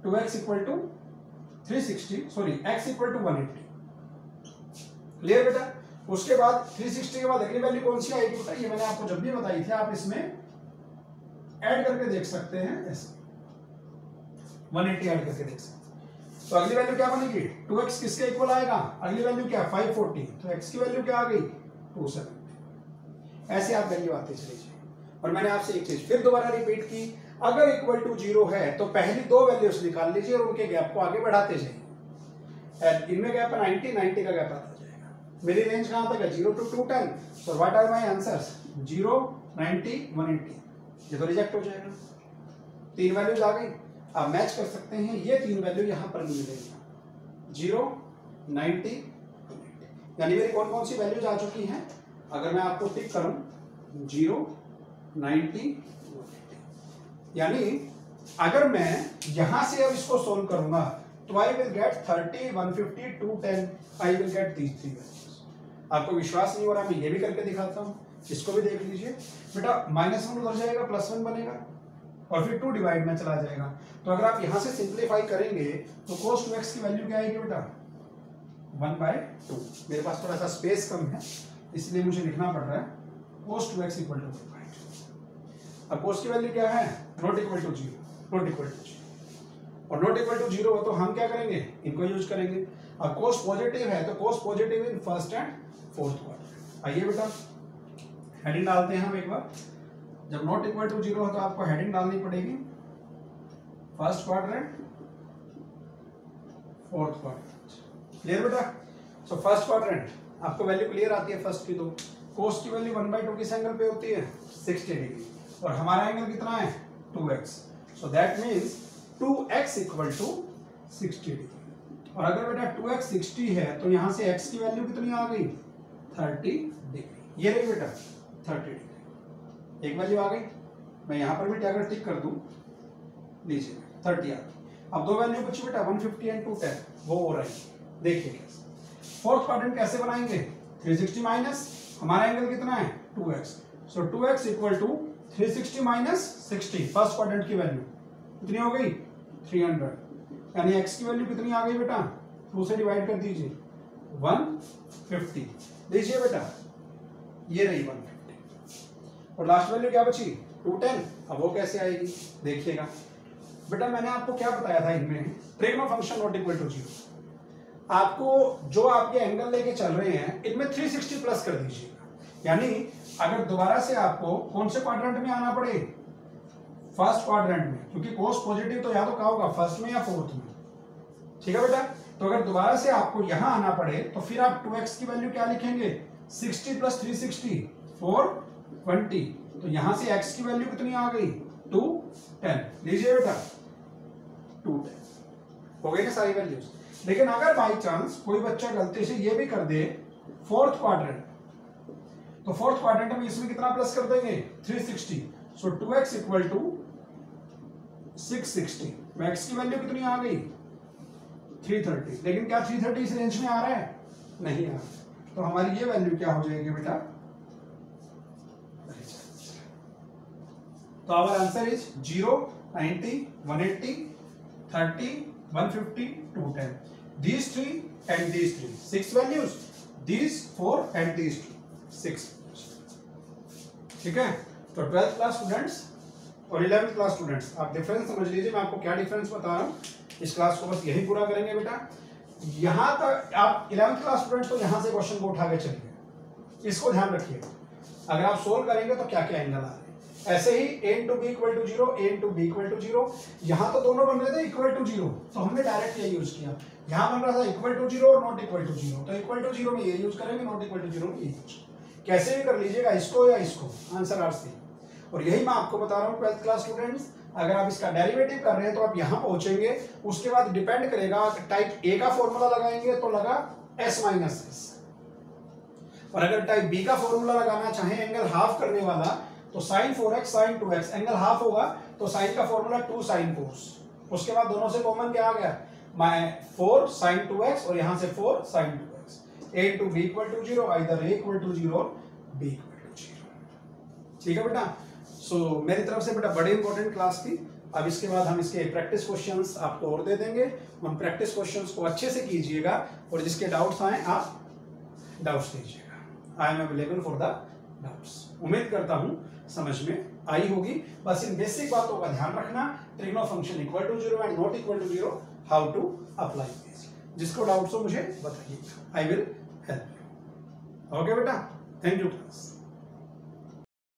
2x equal to 360, sorry x equal to 180, clear बेटा। उसके बाद 360 के बाद अगली वैल्यू कौन सी आएगी बेटा, ये मैंने आपको जब भी बताई थी, आप इसमें ऐड करके देख सकते हैं, ऐसे 180 ऐड करके देख सकते हैं, तो अगली वैल्यू क्या बनेगी 2x किसके इक्वल आएगा, अगली वैल्यू क्या 540, तो x की वैल्यू क्या आ गई 270। ऐसे आप वैल्यू आते चले जाइए। और मैंने आपसे एक चीज फिर दोबारा रिपीट की, अगर इक्वल टू 0 है तो पहली दो वैल्यूज निकाल लीजिए और उनके गैप को आगे बढ़ाते जाइए। इनमें गैप है 90 90 का गैप आता जाएगा। मेरी रेंज कहां तक है 0 to 210। So what are my answers 0 90 180। ये तो रिजेक्ट हो जाएगा। तीन वैल्यूज आ गई, आप मैच कर सकते हैं। ये तीन वैल्यू यहां पर मिलेगी 0 90 180। यानी मेरी कौन कौन सी वैल्यूज आ चुकी हैं, अगर मैं आपको टिक करूं 0 90 180। यानी अगर मैं यहां से अब इसको सोल्व करूंगा तो I will get 30 150 210। I will get these three values. आपको विश्वास नहीं हो रहा, मैं ये भी करके दिखाता हूं, इसको भी देख लीजिए बेटा। -1 उधर जाएगा, +1 बनेगा और फिर 2 डिवाइड में चला जाएगा। तो अगर आप यहां से सिंप्लीफाई करेंगे तो cos 2x की वैल्यू क्या आएगी बेटा 1/2। मेरे पास थोड़ा सा स्पेस कम है इसलिए मुझे लिखना पड़ रहा है cos 2x = 1/2। अब cos की वैल्यू क्या है not equal to 0, not equal to 0 और नॉट इक्वल टू 0 हो तो हम क्या करेंगे, इनको यूज करेंगे। अब cos पॉजिटिव है तो cos positive in first and fourth quadrant. आइए बेटा हेडिंग डालते हैं हम एक बार। जब नॉट इक्वल टू 0 हो तो आपको हेडिंग डालनी पड़ेगी first quadrant fourth quadrant. Clear बेटा। सो फर्स्ट क्वाड्रेंट आपको वैल्यू क्लियर आती है फर्स्ट की। तो cos की वैल्यू 1/2 किस एंगल पे होती है 60 डिग्री और हमारा एंगल कितना है 2x। So that means 2x = 60 degree. और अगर बेटा 2x 60 है तो यहां से x की वैल्यू कितनी आ गई 30 डिग्री। ये रही बेटा 30 डिग्री। एक वैल्यू आ गई, मैं यहां पर भी अगर टिक कर दूं लीजिए 30 आ गई। अब दो वैल्यू बची बेटा 150 एंड 210, वो हो रही है। देखिए कैसे फोर्थ क्वाड्रेंट कैसे बनाएंगे 360 माइनस हमारा एंगल कितना है 2x। सो 2x = 360 - 60। फर्स्ट क्वाड्रेंट की वैल्यू कितनी हो गई 300। यानी x की वैल्यू कितनी आ गई बेटा 2 से डिवाइड कर दीजिए 150। लीजिए बेटा ये रही 150 और लास्ट वैल्यू क्या बची 210। अब वो कैसे आएगी देखिएगा बेटा। मैंने आपको क्या बताया था इनमें trigno function not equal to 0। आपको जो आपके एंगल लेके चल रहे हैं इनमें 360 प्लस कर दीजिएगा। यानी अगर दोबारा से आपको कौन से क्वाड्रेंट में आना पड़े फर्स्ट क्वाड्रेंट में, क्योंकि cos पॉजिटिव तो या तो क्या होगा फर्स्ट में या फोर्थ में। ठीक है बेटा। तो अगर दोबारा से आपको यहां आना पड़े तो फिर आप 2x की वैल्यू क्या लिखेंगे 60 + 360 420। तो यहां से x की वैल्यू कितनी आ गई 210। लीजिए बेटा 210 हो गई ना सारी वैल्यूज। लेकिन अगर बाई चांस कोई बच्चा गलती से ये भी कर दे फोर्थ क्वाड्रेंट, तो फोर्थ क्वाड्रेंट में इसमें कितना प्लस कर देंगे 360। सो 2x = 660। x की वैल्यू कितनी आ गई 330। लेकिन क्या 330 इस रेंज में आ रहा है नहीं आ रहा। तो हमारी ये वैल्यू क्या हो जाएगी बेटा तो our answer is 0 90 180 30 150 210। These three and these three 6 values, these 4 and these 6 values। ठीक है। तो 12th क्लास स्टूडेंट्स और 11th क्लास स्टूडेंट्स आप डिफरेंस समझ लीजिए। मैं आपको क्या डिफरेंस बता रहा हूं, इस क्लास को बस यही पूरा करेंगे बेटा। यहां तक आप 11th क्लास स्टूडेंट्स तो यहां से क्वेश्चन को उठा के चलिए, इसको ध्यान रखिए। अगर आप सोल्व करेंगे तो क्या क्या एंगल आ रहे हैं। ऐसे ही a * b = 0 a * b = 0। यहां तो दोनों बन रहे थे इक्वल टू 0 तो हमने डायरेक्ट ये यूज किया। यहां बन रहा था इक्वल टू 0 और नॉट इक्वल टू 0 तो इक्वल टू 0 में ये यूज करेंगे, नॉट इक्वल टू 0 में ये यूज। कैसे भी कर लीजिएगा इसको या इसको, आंसर आर सेम। और यही मैं आपको बता रहा हूं 12th क्लास स्टूडेंट्स। अगर आप इसका डेरिवेटिव कर रहे हैं तो आप यहां पहुंचेंगे, उसके बाद डिपेंड करेगा टाइप ए का फॉर्मूला लगाएंगे तो लगा s - s, और अगर टाइप बी का फॉर्मूला लगाना चाहे एंगल हाफ करने वाला तो sin 4x sin 2x angle half होगा तो sin का फॉर्मूला 2 sin 4। उसके बाद दोनों से कॉमन क्या आ गया 4 sin 2x और यहां से 4 sin 2x। a * b = 0 either a = 0 और b = 0। ठीक है बेटा। सो मेरी तरफ से बेटा बड़ी इंपॉर्टेंट क्लास थी। अब इसके बाद हम इसके प्रैक्टिस क्वेश्चंस आपको और दे देंगे। उन प्रैक्टिस क्वेश्चंस को अच्छे से कीजिएगा और जिसके डाउट्स आए आप डाउट्स कीजिएगा। I am available for the doubts. उम्मीद करता हूं समझ में आई होगी। बस इन बेसिक बातों का ध्यान रखना। Trigno function = 0 and not equal to 0 how to apply this. जिसको डाउट्स हो मुझे बताइए, I will help you. Okay बेटा, थैंक यू क्लास।